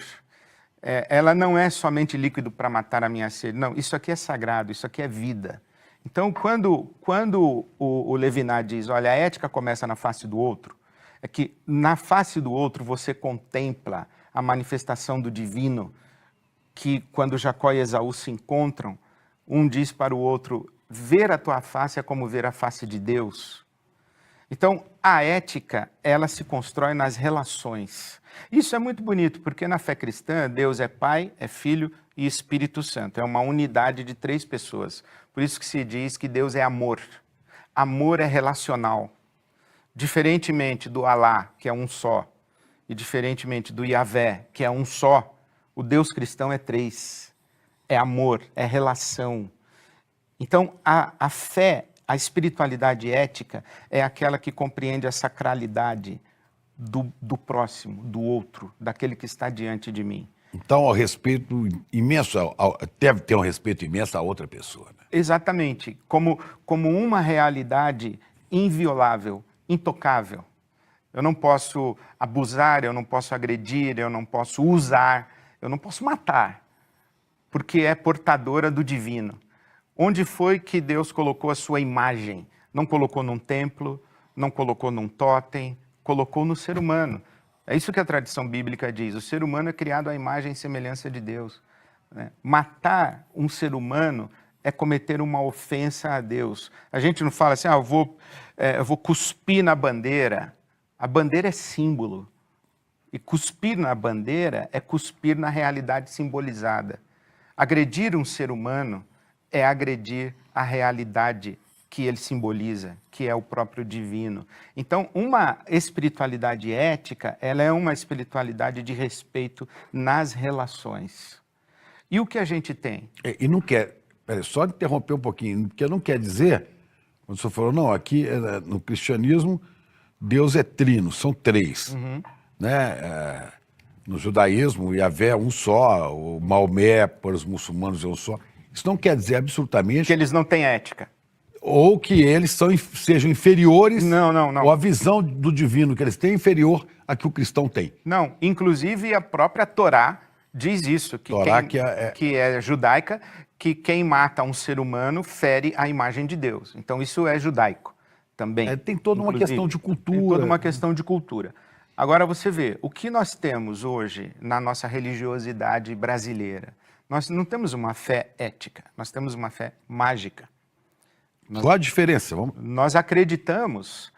ela não é somente líquido para matar a minha sede. Não, isso aqui é sagrado, isso aqui é vida. Então, quando o Levinas diz, olha, a ética começa na face do outro, é que na face do outro você contempla a manifestação do divino, que quando Jacó e Esaú se encontram, um diz para o outro, ver a tua face é como ver a face de Deus. Então, a ética, ela se constrói nas relações. Isso é muito bonito, porque na fé cristã, Deus é Pai, é Filho e Espírito Santo. É uma unidade de 3 pessoas. Por isso que se diz que Deus é amor. Amor é relacional. Diferentemente do Alá, que é um só, e diferentemente do Yahvé, que é um só, o Deus cristão é 3. É amor, é relação. Então, a fé, a espiritualidade ética é aquela que compreende a sacralidade do próximo, do outro, daquele que está diante de mim. Então, ao respeito imenso, deve ter um respeito imenso a outra pessoa. Né? Exatamente, como uma realidade inviolável, intocável. Eu não posso abusar, eu não posso agredir, eu não posso usar, eu não posso matar, porque é portadora do divino. Onde foi que Deus colocou a sua imagem? Não colocou num templo, não colocou num totem, colocou no ser humano. É isso que a tradição bíblica diz. O ser humano é criado à imagem e semelhança de Deus. Né? Matar um ser humano é cometer uma ofensa a Deus. A gente não fala assim, eu vou cuspir na bandeira. A bandeira é símbolo. E cuspir na bandeira é cuspir na realidade simbolizada. Agredir um ser humano é agredir a realidade que ele simboliza, que é o próprio divino. Então, uma espiritualidade ética, ela é uma espiritualidade de respeito nas relações. E o que a gente tem? E não quer, só interromper um pouquinho, porque não quer dizer, quando o senhor falou, não, aqui no cristianismo, Deus é trino, são 3. Né? No judaísmo, Yahvé é um só, o Maomé, para os muçulmanos, é um só. Isso não quer dizer absolutamente... Que eles não têm ética. Ou que eles sejam inferiores... Não. Ou a visão do divino que eles têm é inferior à que o cristão tem. Não, inclusive a própria Torá diz isso, que é judaica, que quem mata um ser humano fere a imagem de Deus. Então isso é judaico também. Tem toda uma questão de cultura. Tem toda uma questão de cultura. Agora você vê, o que nós temos hoje na nossa religiosidade brasileira? Nós não temos uma fé ética, nós temos uma fé mágica. Qual a diferença? Nós acreditamos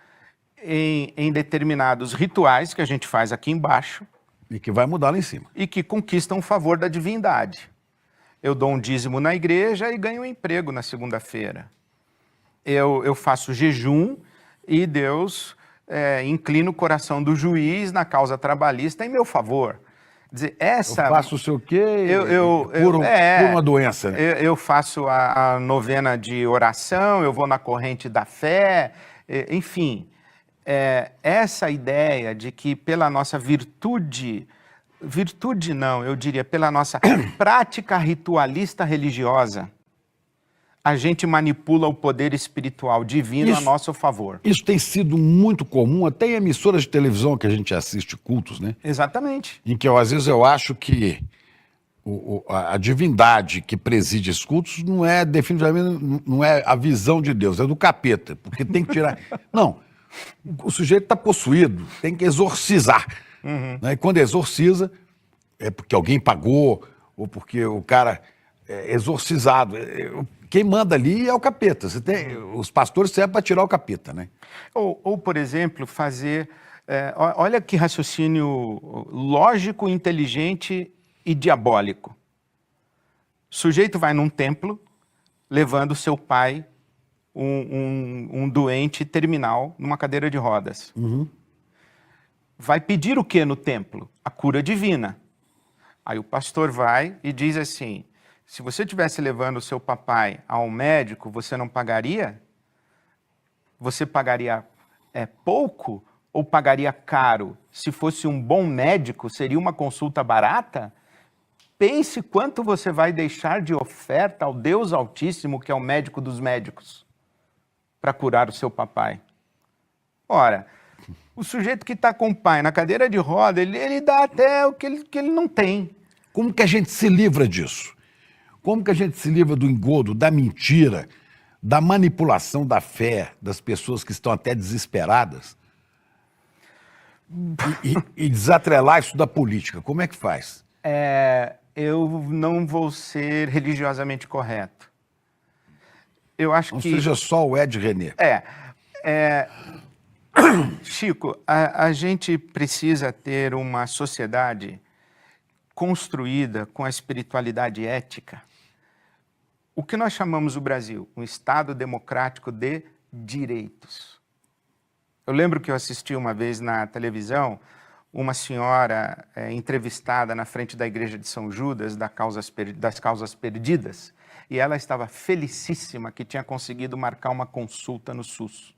em determinados rituais que a gente faz aqui embaixo. E que vai mudar lá em cima. E que conquistam o favor da divindade. Eu dou um dízimo na igreja e ganho um emprego na segunda-feira. Eu faço jejum e Deus inclina o coração do juiz na causa trabalhista em meu favor. Quer dizer, essa... Eu faço o seu quê? Por uma doença, né? Eu faço a novena de oração, eu vou na corrente da fé, enfim. Essa ideia de que pela nossa virtude não, eu diria, pela nossa prática ritualista religiosa, a gente manipula o poder espiritual divino a nosso favor. Isso tem sido muito comum, até em emissoras de televisão que a gente assiste cultos, né? Exatamente. Em que às vezes eu acho que a divindade que preside esses cultos não é definitivamente não é a visão de Deus, é do capeta, porque tem que tirar... Não, o sujeito está possuído, tem que exorcizar. Né? E quando exorciza, é porque alguém pagou, ou porque o cara é exorcizado. Quem manda ali é o capeta. Os pastores servem para tirar o capeta, né? Ou por exemplo, fazer... olha que raciocínio lógico, inteligente e diabólico. O sujeito vai num templo, levando seu pai, um doente terminal, numa cadeira de rodas. Vai pedir o que no templo? A cura divina. Aí o pastor vai e diz assim, se você estivesse levando o seu papai a um médico, você não pagaria? Você pagaria pouco ou pagaria caro? Se fosse um bom médico, seria uma consulta barata? Pense quanto você vai deixar de oferta ao Deus Altíssimo, que é o médico dos médicos, para curar o seu papai. Ora, o sujeito que está com o pai na cadeira de roda, ele dá até o que ele não tem. Como que a gente se livra disso? Como que a gente se livra do engodo, da mentira, da manipulação da fé das pessoas que estão até desesperadas e desatrelar isso da política? Como é que faz? Eu não vou ser religiosamente correto. Eu acho não que... seja só o Ed René. Chico, a gente precisa ter uma sociedade construída com a espiritualidade ética. O que nós chamamos o Brasil? Um Estado democrático de direitos. Eu lembro que eu assisti uma vez na televisão uma senhora entrevistada na frente da igreja de São Judas, das causas perdidas, e ela estava felicíssima que tinha conseguido marcar uma consulta no SUS.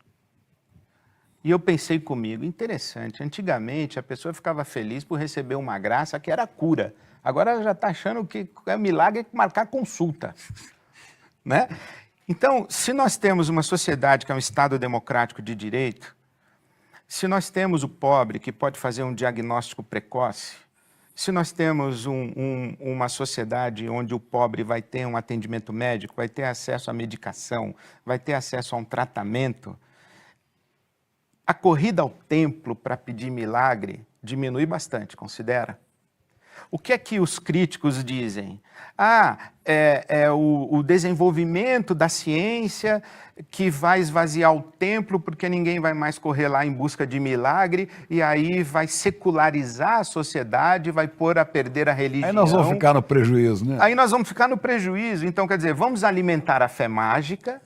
E eu pensei comigo, interessante, antigamente a pessoa ficava feliz por receber uma graça que era cura. Agora ela já está achando que é milagre marcar consulta. Né? Então, se nós temos uma sociedade que é um Estado democrático de direito, se nós temos o pobre que pode fazer um diagnóstico precoce, se nós temos uma sociedade onde o pobre vai ter um atendimento médico, vai ter acesso à medicação, vai ter acesso a um tratamento, a corrida ao templo para pedir milagre diminui bastante, considera? O que é que os críticos dizem? O desenvolvimento da ciência que vai esvaziar o templo porque ninguém vai mais correr lá em busca de milagre e aí vai secularizar a sociedade, vai pôr a perder a religião. Aí nós vamos ficar no prejuízo, né? Aí nós vamos ficar no prejuízo. Então, quer dizer, vamos alimentar a fé mágica,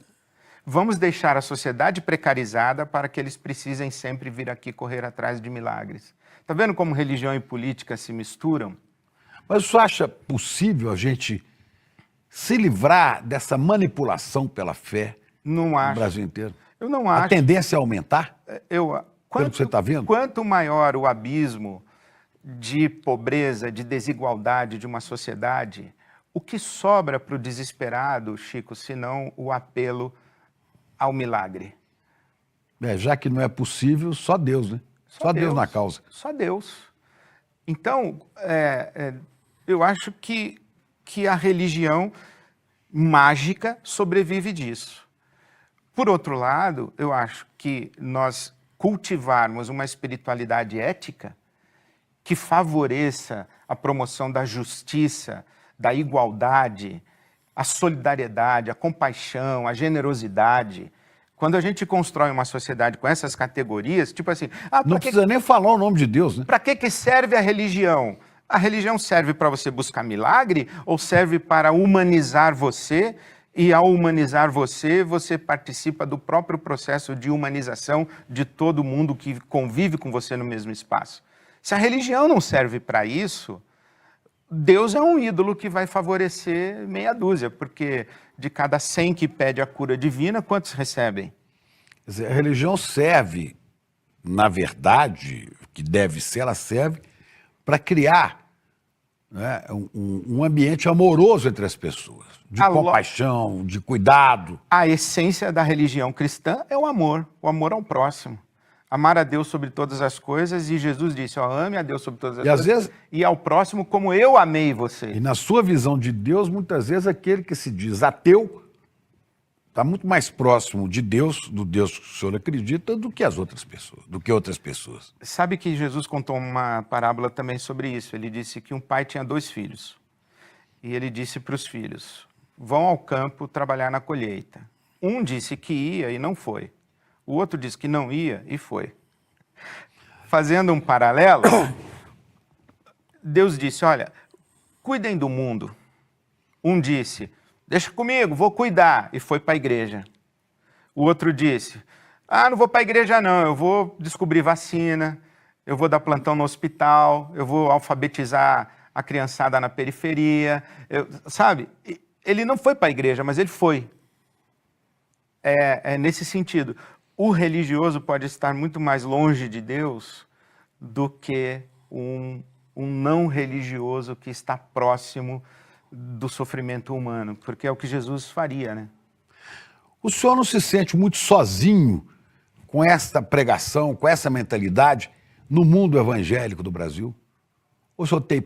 vamos deixar a sociedade precarizada para que eles precisem sempre vir aqui correr atrás de milagres. Está vendo como religião e política se misturam? Mas você acha possível a gente se livrar dessa manipulação pela fé no Brasil inteiro? Eu não acho. A tendência é aumentar? Pelo que você está vendo? Quanto maior o abismo de pobreza, de desigualdade de uma sociedade, o que sobra para o desesperado, Chico, senão o apelo ao milagre? Já que não é possível, só Deus, né? Só Deus na causa. Só Deus. Então, eu acho que a religião mágica sobrevive disso. Por outro lado, eu acho que nós cultivarmos uma espiritualidade ética que favoreça a promoção da justiça, da igualdade, a solidariedade, a compaixão, a generosidade. Quando a gente constrói uma sociedade com essas categorias, tipo assim... Não precisa nem falar o nome de Deus, né? Para que serve a religião? A religião serve para você buscar milagre ou serve para humanizar você? E ao humanizar você, você participa do próprio processo de humanização de todo mundo que convive com você no mesmo espaço. Se a religião não serve para isso, Deus é um ídolo que vai favorecer meia dúzia, porque de cada 100 que pede a cura divina, quantos recebem? Quer dizer, a religião serve, na verdade, o que deve ser, ela serve para criar, né, um ambiente amoroso entre as pessoas, de compaixão, de cuidado. A essência da religião cristã é o amor ao próximo. Amar a Deus sobre todas as coisas, e Jesus disse, ó, ame a Deus sobre todas as coisas, vezes, e ao próximo como eu amei você. E na sua visão de Deus, muitas vezes aquele que se diz ateu está muito mais próximo de Deus, do Deus que o senhor acredita, do que as outras pessoas, do que outras pessoas. Sabe que Jesus contou uma parábola também sobre isso. Ele disse que um pai tinha 2 filhos. E ele disse para os filhos, vão ao campo trabalhar na colheita. Um disse que ia e não foi. O outro disse que não ia e foi. Fazendo um paralelo, Deus disse, olha, cuidem do mundo. Um disse, deixa comigo, vou cuidar, e foi para a igreja. O outro disse, não vou para a igreja não, eu vou descobrir vacina, eu vou dar plantão no hospital, eu vou alfabetizar a criançada na periferia, sabe? Ele não foi para a igreja, mas ele foi. É nesse sentido. O religioso pode estar muito mais longe de Deus do que um não religioso que está próximo do sofrimento humano, porque é o que Jesus faria, né? O senhor não se sente muito sozinho com essa pregação, com essa mentalidade no mundo evangélico do Brasil? Ou o senhor tem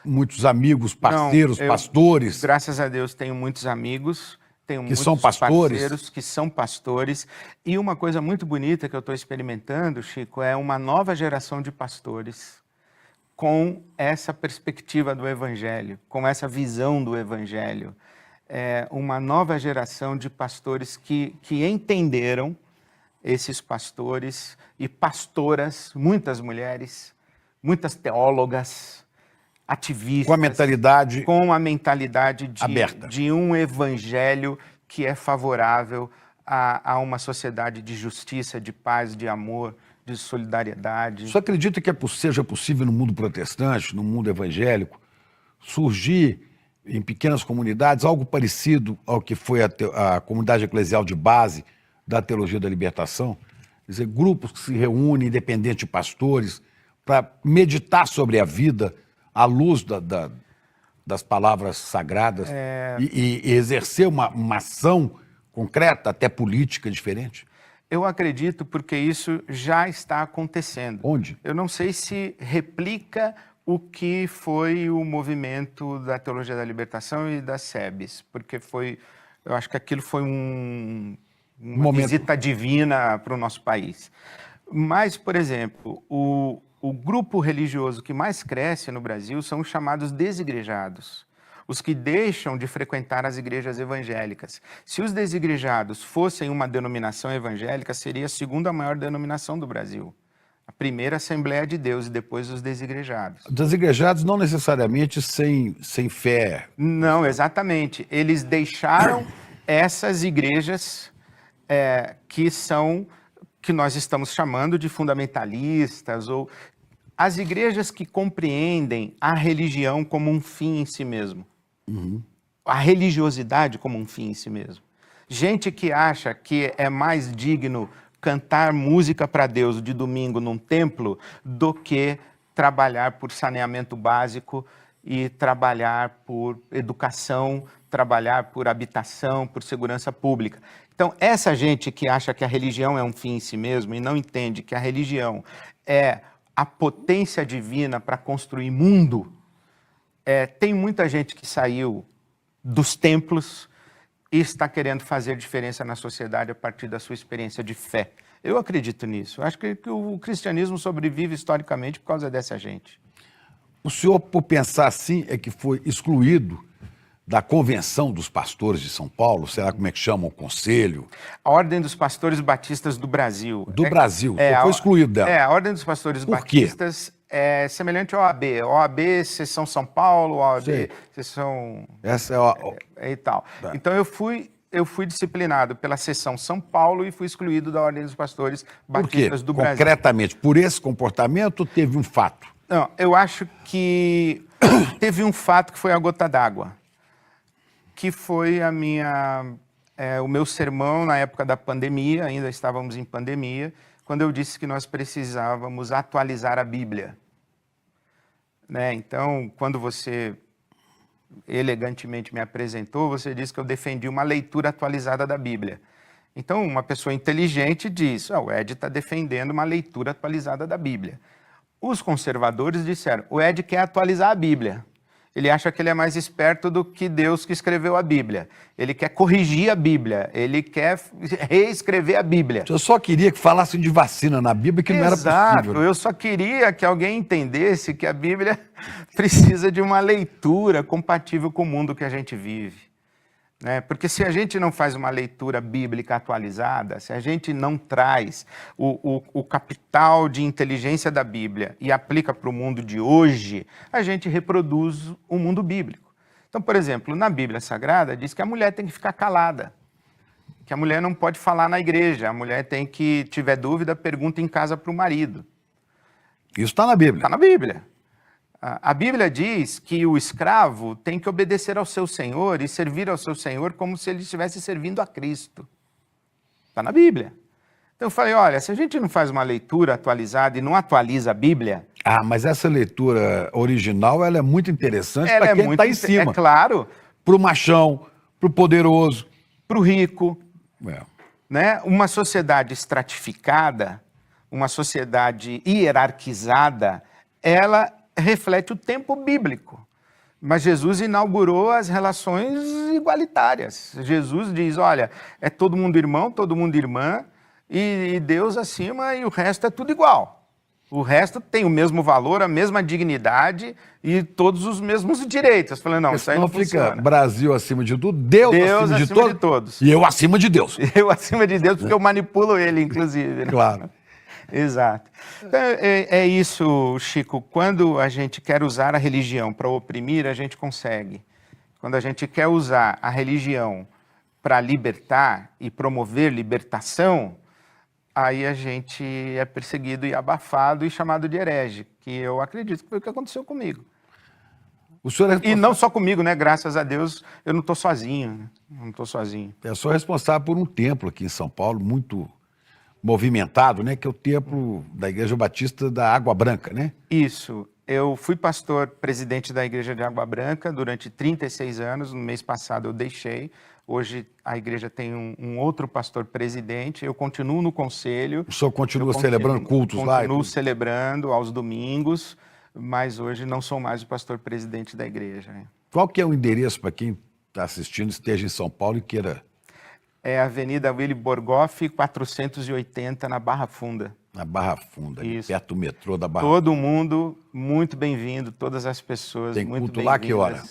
muitos amigos, parceiros, pastores? Graças a Deus tenho muitos amigos, tenho muitos parceiros que são pastores. E uma coisa muito bonita que eu estou experimentando, Chico, é uma nova geração de pastores com essa perspectiva do Evangelho, com essa visão do Evangelho. Uma nova geração de pastores que entenderam, esses pastores e pastoras, muitas mulheres, muitas teólogas, ativistas. Com a mentalidade aberta. De um evangelho que é favorável a uma sociedade de justiça, de paz, de amor, de solidariedade. Você acredita que seja possível no mundo protestante, no mundo evangélico, surgir em pequenas comunidades algo parecido ao que foi a comunidade eclesial de base da Teologia da Libertação? Quer dizer, grupos que se reúnem, independente de pastores, para meditar sobre a vida à luz das palavras sagradas e exercer uma ação concreta, até política, diferente? Eu acredito porque isso já está acontecendo. Onde? Eu não sei se replica o que foi o movimento da Teologia da Libertação e das SEBs, porque eu acho que aquilo foi uma visita divina para o nosso país. Mas, por exemplo, o grupo religioso que mais cresce no Brasil são os chamados desigrejados, os que deixam de frequentar as igrejas evangélicas. Se os desigrejados fossem uma denominação evangélica, seria a segunda maior denominação do Brasil. A primeira, Assembleia de Deus, e depois os desigrejados. Desigrejados não necessariamente sem fé. Não, exatamente. Eles deixaram essas igrejas que nós estamos chamando de fundamentalistas, ou as igrejas que compreendem a religião como um fim em si mesmo. Uhum. A religiosidade como um fim em si mesmo. Gente que acha que é mais digno cantar música para Deus de domingo num templo do que trabalhar por saneamento básico e trabalhar por educação, trabalhar por habitação, por segurança pública. Então, essa gente que acha que a religião é um fim em si mesmo e não entende que a religião é a potência divina para construir mundo, tem muita gente que saiu dos templos e está querendo fazer diferença na sociedade a partir da sua experiência de fé. Eu acredito nisso. Eu acho que o cristianismo sobrevive historicamente por causa dessa gente. O senhor, por pensar assim, é que foi excluído da Convenção dos Pastores de São Paulo? Será como é que chama o conselho? A Ordem dos Pastores Batistas do Brasil. Do Brasil, o senhor foi excluído dela. A Ordem dos Pastores Por quê? Batistas é semelhante ao OAB. OAB, Seção São Paulo, OAB, Sei. Seção... Essa é e tal. Então eu fui disciplinado pela Seção São Paulo e fui excluído da Ordem dos Pastores Por quê? Batistas do Brasil. Concretamente, por esse comportamento, teve um fato? Não, eu acho que teve um fato que foi a gota d'água, que foi o meu sermão na época da pandemia, ainda estávamos em pandemia, quando eu disse que nós precisávamos atualizar a Bíblia. Né? Então, quando você elegantemente me apresentou, você disse que eu defendi uma leitura atualizada da Bíblia. Então, uma pessoa inteligente diz, o Ed está defendendo uma leitura atualizada da Bíblia. Os conservadores disseram, o Ed quer atualizar a Bíblia. Ele acha que ele é mais esperto do que Deus que escreveu a Bíblia. Ele quer corrigir a Bíblia, ele quer reescrever a Bíblia. Eu só queria que falassem de vacina na Bíblia, que não era possível. Exato, eu só queria que alguém entendesse que a Bíblia precisa de uma leitura compatível com o mundo que a gente vive. Né? Porque se a gente não faz uma leitura bíblica atualizada, se a gente não traz o capital de inteligência da Bíblia e aplica para o mundo de hoje, a gente reproduz o mundo bíblico. Então, por exemplo, na Bíblia Sagrada diz que a mulher tem que ficar calada, que a mulher não pode falar na igreja, a mulher tem que, tiver dúvida, pergunta em casa para o marido. Isso está na Bíblia. Está na Bíblia. A Bíblia diz que o escravo tem que obedecer ao seu senhor e servir ao seu senhor como se ele estivesse servindo a Cristo. Está na Bíblia. Então eu falei, olha, se a gente não faz uma leitura atualizada e não atualiza a Bíblia... Mas essa leitura original, ela é muito interessante para quem está em cima. É claro. Para o machão, para o poderoso. Para o rico. É. Né? Uma sociedade estratificada, uma sociedade hierarquizada, ela reflete o tempo bíblico. Mas Jesus inaugurou as relações igualitárias. Jesus diz, olha, é todo mundo irmão, todo mundo irmã, e Deus acima e o resto é tudo igual. O resto tem o mesmo valor, a mesma dignidade e todos os mesmos direitos. Falando, não, isso aí não funciona. Fica Brasil acima de tudo, Deus acima de todos. E eu acima de Deus. Eu acima de Deus, porque eu manipulo ele, inclusive. Né? Claro. Exato. Então, é isso, Chico. Quando a gente quer usar a religião para oprimir, a gente consegue. Quando a gente quer usar a religião para libertar e promover libertação, aí a gente é perseguido e abafado e chamado de herege, que eu acredito que foi o que aconteceu comigo. O senhor E não só comigo, né? Graças a Deus, eu não estou sozinho. Né? Não estou sozinho. Eu sou responsável por um templo aqui em São Paulo, muito movimentado, né? Que é o templo da Igreja Batista da Água Branca, né? Isso. Eu fui pastor presidente da Igreja de Água Branca durante 36 anos. No mês passado eu deixei. Hoje a igreja tem um outro pastor presidente. Eu continuo no conselho. O senhor continua celebrando cultos lá? Continuo celebrando aos domingos, mas hoje não sou mais o pastor presidente da igreja. Qual que é o endereço para quem está assistindo, esteja em São Paulo e queira... É a Avenida Willy Borgoff, 480, na Barra Funda. Na Barra Funda, Isso. Perto do metrô da Barra. Todo mundo muito bem-vindo, todas as pessoas Tem muito culto bem-vindas. lá que hora?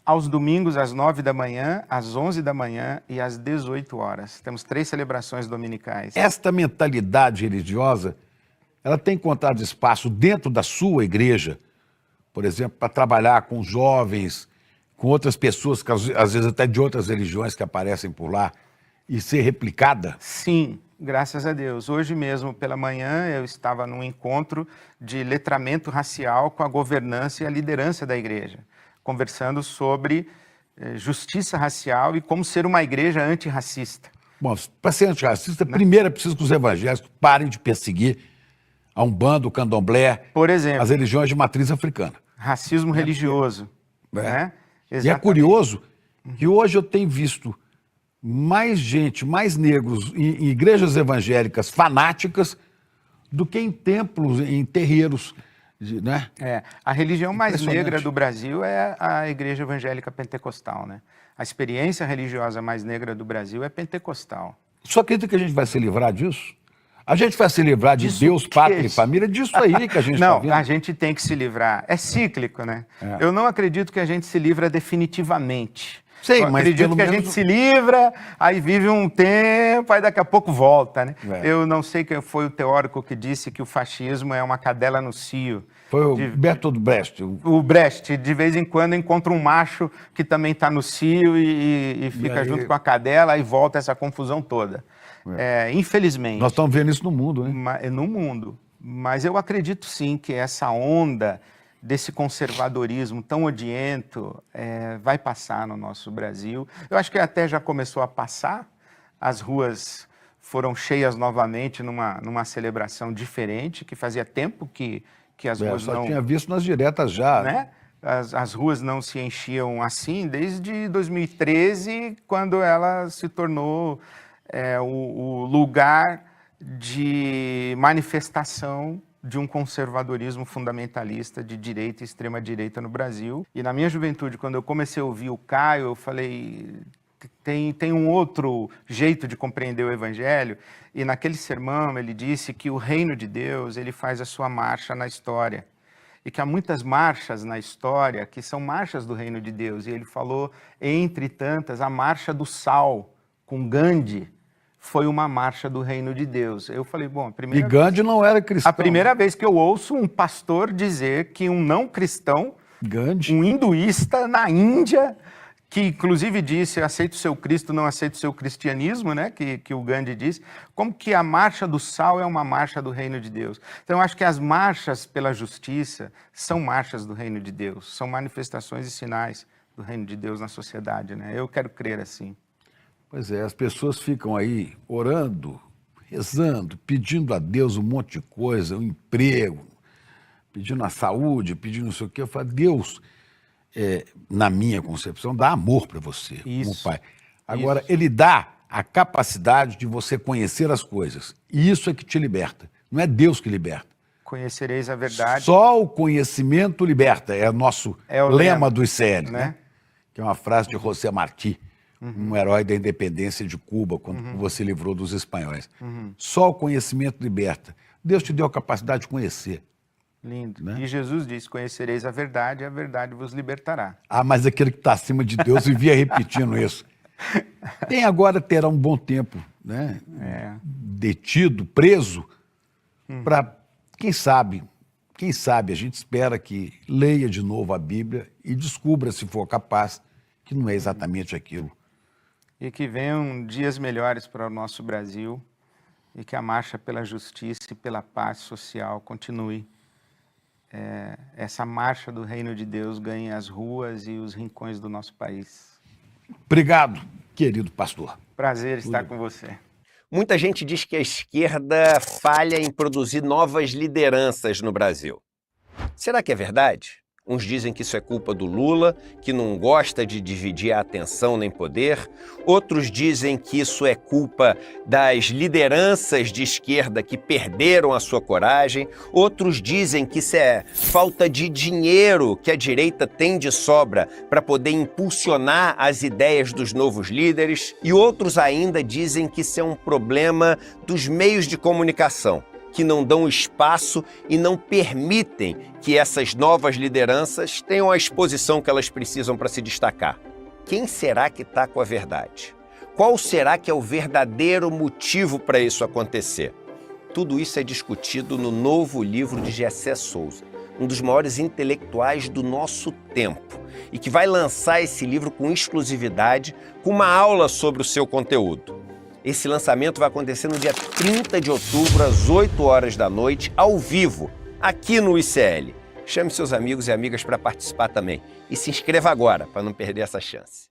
Aos domingos, às 9 da manhã, às 11 da manhã e às 18 horas. Temos 3 celebrações dominicais. Esta mentalidade religiosa, ela tem encontrado espaço dentro da sua igreja, por exemplo, para trabalhar com jovens, com outras pessoas, que às vezes até de outras religiões que aparecem por lá, e ser replicada? Sim, graças a Deus. Hoje mesmo, pela manhã, eu estava num encontro de letramento racial com a governança e a liderança da igreja, conversando sobre justiça racial e como ser uma igreja antirracista. Bom, para ser antirracista, primeiro é preciso que os evangélicos parem de perseguir a Umbanda, o Candomblé, por exemplo, as religiões de matriz africana. Racismo religioso. Né? E é curioso que hoje eu tenho visto mais gente, mais negros em igrejas evangélicas fanáticas do que em templos, em terreiros, né? A religião mais negra do Brasil é a igreja evangélica pentecostal, né? A experiência religiosa mais negra do Brasil é pentecostal. Só acredita que a gente vai se livrar disso? A gente vai se livrar de Disso Deus, que pátria é e isso? família, disso aí que a gente está Não, vendo. a gente tem que se livrar. É cíclico, né? É. Eu não acredito que a gente se livra definitivamente. Sei, Eu mas acredito pelo que a menos- gente se livra, aí vive um tempo, aí daqui a pouco volta, né? É. Eu não sei quem foi o teórico que disse que o fascismo é uma cadela no cio. Foi o Bertolt Brecht. O Brecht, de vez em quando, encontra um macho que também está no cio e fica aí- junto com a cadela e volta essa confusão toda. Infelizmente. Nós estamos vendo isso no mundo, né? No mundo. Mas eu acredito sim que essa onda desse conservadorismo tão odiento vai passar no nosso Brasil. Eu acho que até já começou a passar. As ruas foram cheias novamente numa celebração diferente, que fazia tempo que as ruas Só não... tinha visto nas diretas já. Né? As ruas não se enchiam assim desde 2013, quando ela se tornou o lugar de manifestação de um conservadorismo fundamentalista de direita e extrema-direita no Brasil. E na minha juventude, quando eu comecei a ouvir o Caio, eu falei, tem um outro jeito de compreender o Evangelho. E naquele sermão ele disse que o reino de Deus ele faz a sua marcha na história. E que há muitas marchas na história que são marchas do reino de Deus. E ele falou, entre tantas, a marcha do sal, com Gandhi, foi uma marcha do reino de Deus. Eu falei, bom, E Gandhi não era cristão. a primeira vez que eu ouço um pastor dizer que um não cristão, Gandhi. um hinduísta na Índia, que inclusive disse, aceito o seu Cristo, não aceito o seu cristianismo, né? Que o Gandhi disse, como que a marcha do sal é uma marcha do reino de Deus. Então eu acho que as marchas pela justiça são marchas do reino de Deus, são manifestações e sinais do reino de Deus na sociedade, né? Eu quero crer assim. Pois é, as pessoas ficam aí orando, rezando, pedindo a Deus um monte de coisa, um emprego, pedindo a saúde, pedindo não sei o quê. Eu falo, Deus, na minha concepção, dá amor para você, como pai. Agora, Ele dá a capacidade de você conhecer as coisas. E isso é que te liberta. Não é Deus que liberta. Conhecereis a verdade. Só o conhecimento liberta. É o nosso o lema do ICL, né? né? Que é uma frase de José Martí, um herói da independência de Cuba, quando Cuba se livrou dos espanhóis. Só o conhecimento liberta. Deus te deu a capacidade de conhecer. Lindo. Né? E Jesus disse, conhecereis a verdade vos libertará. Ah, mas aquele que está acima de Deus vivia repetindo isso. Terá um bom tempo, né? Detido, preso, para, quem sabe, a gente espera que leia de novo a Bíblia e descubra, se for capaz, que não é exatamente aquilo. E que venham dias melhores para o nosso Brasil e que a marcha pela justiça e pela paz social continue. Essa marcha do reino de Deus ganhe as ruas e os rincões do nosso país. Obrigado, querido pastor. Prazer estar com você. Muita gente diz que a esquerda falha em produzir novas lideranças no Brasil. Será que é verdade? Uns dizem que isso é culpa do Lula, que não gosta de dividir a atenção nem poder. Outros dizem que isso é culpa das lideranças de esquerda que perderam a sua coragem. Outros dizem que isso é falta de dinheiro que a direita tem de sobra para poder impulsionar as ideias dos novos líderes. E outros ainda dizem que isso é um problema dos meios de comunicação, que não dão espaço e não permitem que essas novas lideranças tenham a exposição que elas precisam para se destacar. Quem será que está com a verdade? Qual será que é o verdadeiro motivo para isso acontecer? Tudo isso é discutido no novo livro de Gessé Souza, um dos maiores intelectuais do nosso tempo, e que vai lançar esse livro com exclusividade, com uma aula sobre o seu conteúdo. Esse lançamento vai acontecer no dia 30 de outubro, às 8 horas da noite, ao vivo, aqui no ICL. Chame seus amigos e amigas para participar também. E se inscreva agora, para não perder essa chance.